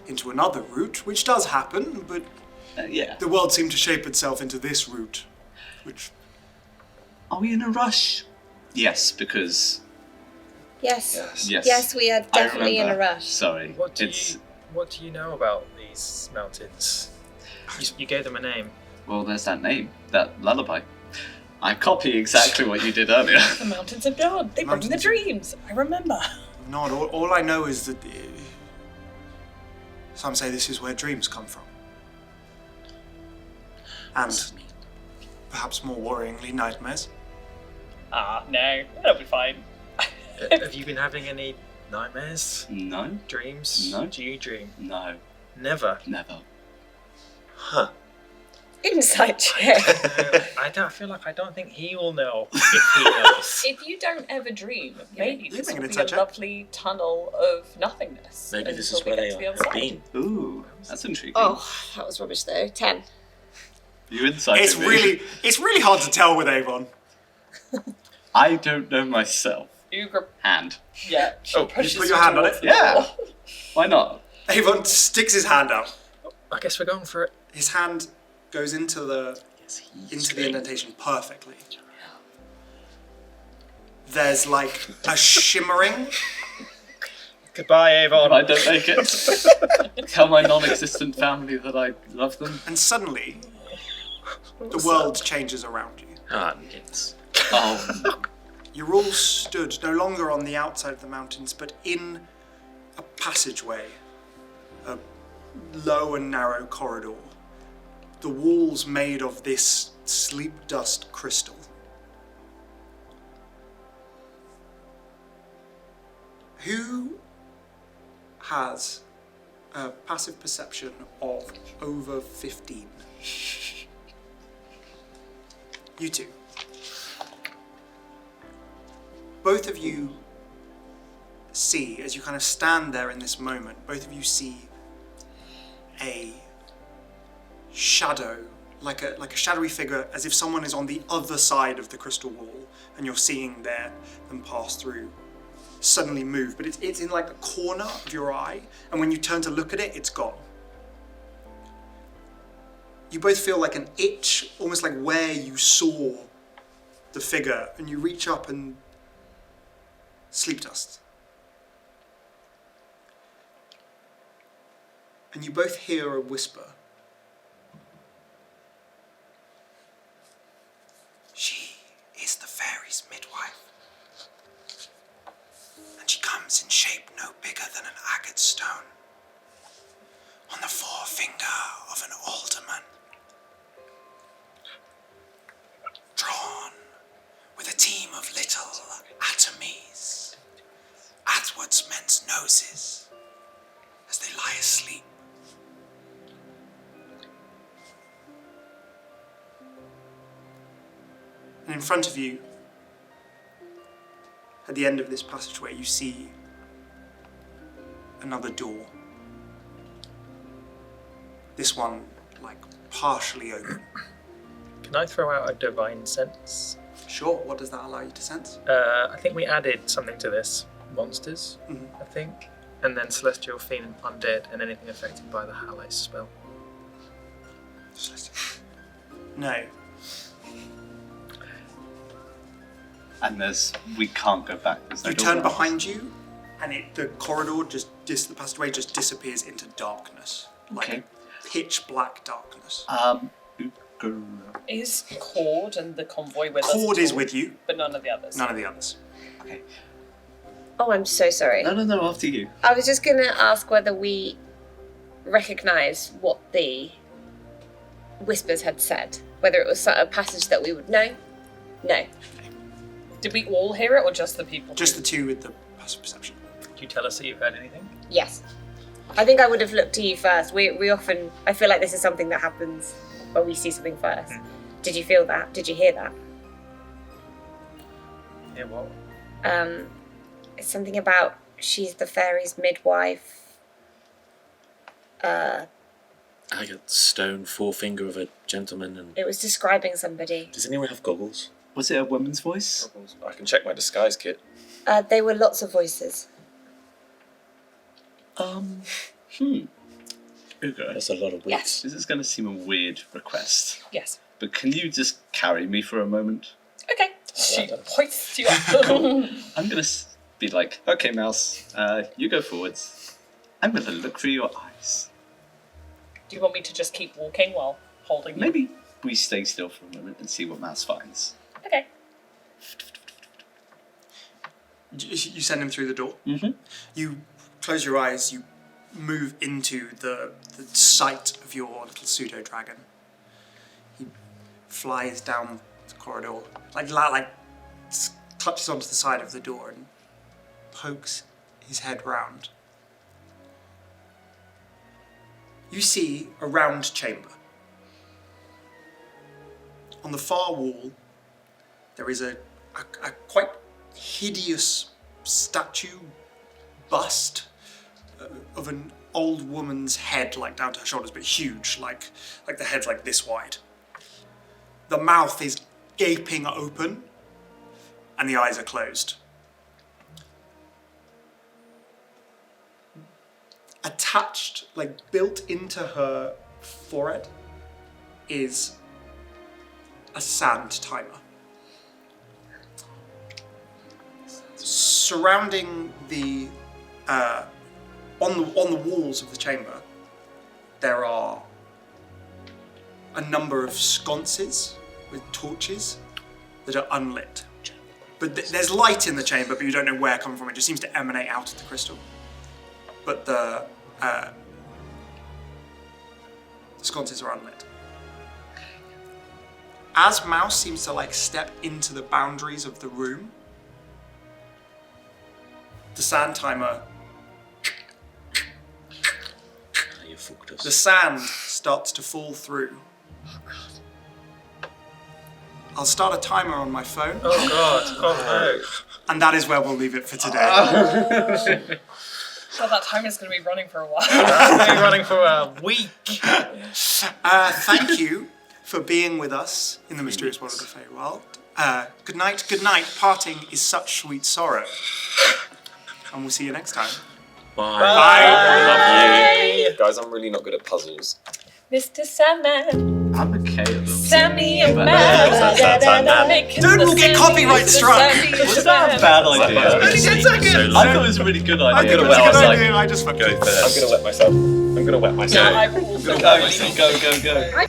into another route, which does happen, but Yeah. the world seemed to shape itself into this route, which... Are we in a rush? Yes, because... Yes. Yes. Yes, we are I definitely in a remember. rush. Sorry. What do you know about these mountains? You gave them a name. Well, there's that name, that lullaby. I copy exactly what you did earlier. The mountains of God. They bring the Mountains. dreams. I remember. Not all I know is that some say this is where dreams come from. And perhaps more worryingly, nightmares. No, that'll be fine. Have you been having any nightmares? No, Dreams? No. Do you dream? no, Never. never. Huh. Insight check. I don't think he will know if he knows. If you don't ever dream, maybe you this make will an be insight a check. lovely tunnel of nothingness. Maybe this until is we where get they to the are. other Have side. been. Ooh, that's intriguing. Oh, that was rubbish though. 10. You incited It's me. really hard to tell with Aavon. I don't know myself. You grab, Hand. yeah. she Oh, pushes you put your hand on towards it? the Yeah. door. Why not? Avon sticks his hand out. I guess we're going for it. His hand goes into the indentation perfectly. There's like a shimmering Goodbye, Aavon. If I don't make it, tell my non-existent family that I love them. And suddenly, the world changes around you. Ah, nits. Oh, You're all stood no longer on the outside of the mountains, but in a passageway, a low and narrow corridor. The walls made of this sleep dust crystal. Who has a passive perception of over 15? You two. Both of you see, as you kind of stand there in this moment, both of you see a shadow, like a shadowy figure, as if someone is on the other side of the crystal wall, and you're seeing them pass through, suddenly move, but it's in like the corner of your eye, and when you turn to look at it, it's gone. You both feel like an itch, almost like where you saw the figure, and you reach up and sleep dust. And you both hear a whisper. She is the fairies' midwife. And she comes in shape no bigger than an agate stone, on the forefinger of an alderman, drawn with a team of little atomies, athwards men's noses, as they lie asleep. And in front of you, at the end of this passageway, you see another door. This one, like, partially open. Can I throw out a divine sense? Sure, what does that allow you to sense? I think we added something to this. Monsters, Mhm. I think. And then celestial fiend, undead, and anything affected by the Hallow spell. No. and we can't go back. There's no You door turn behind us. behind you, and the corridor the passageway just disappears into darkness. Like Okay. pitch black darkness. Is Cord and the convoy with us? Cord at is all? with you, But none of the others. none of the others. Okay. Oh, I'm so sorry. No, after you. I was just going to ask whether we recognise what the whispers had said. Whether it was a passage that we would know. No. Did we all hear it, or just the people? Just the two with the passive perception. Can you tell us that you've heard anything? Yes. I think I would have looked to you first. We often... I feel like this is something that happens when we see something first. Did you feel that? Did you hear that? Yeah, what? It's something about she's the fairies' midwife. Like a stone forefinger of a gentleman. And It was describing somebody. does anyone have goggles? Was it a woman's voice? I can check my disguise kit. They were lots of voices. Ugo, That's a lot of Yes. this is going to seem a weird request, Yes. but can you just carry me for a moment? Okay. She hoists you up. I'm going to be like, okay, Mouse, you go forwards. I'm going to look through your eyes. Do you want me to just keep walking while holding you? Maybe we stay still for a moment and see what Mouse finds. Okay. You send him through the door. Mm-hmm. You close your eyes. You move into the sight of your little pseudo dragon. He flies down the corridor, like clutches onto the side of the door and pokes his head round. You see a round chamber. On the far wall, there is a quite hideous statue bust of an old woman's head, like down to her shoulders, but huge, like the head's like this wide. The mouth is gaping open, and the eyes are closed. Attached, like built into her forehead, is a sand timer. Surrounding the on the walls of the chamber, there are a number of sconces with torches that are unlit. But there's light in the chamber, but you don't know where it comes from. It just seems to emanate out of the crystal. But the sconces are unlit. As Mouse seems to like step into the boundaries of the room, the sand timer, You fucked us. the sand starts to fall through. Oh God. I'll start a timer on my phone, Oh God. Oh and that is where we'll leave it for today. So that time is going to be running for a while. no. I've been running for a week. Thank you for being with us in the mysterious world of the Feywild. Good night, good night. Parting is such sweet sorrow. And we'll see you next time. Bye. Bye. Guys, I'm really not good at puzzles. Mr. Sandman, I'm okay at them. send me a But- man. Sandman. Dude, we'll get copyright struck. Was that a bad idea? Only 10 seconds. I thought it was a really good idea. I think it gonna was a wet good myself. idea. I just fucking Go first. I'm gonna wet myself. I'm gonna wet myself. I will also Go, go, go, go.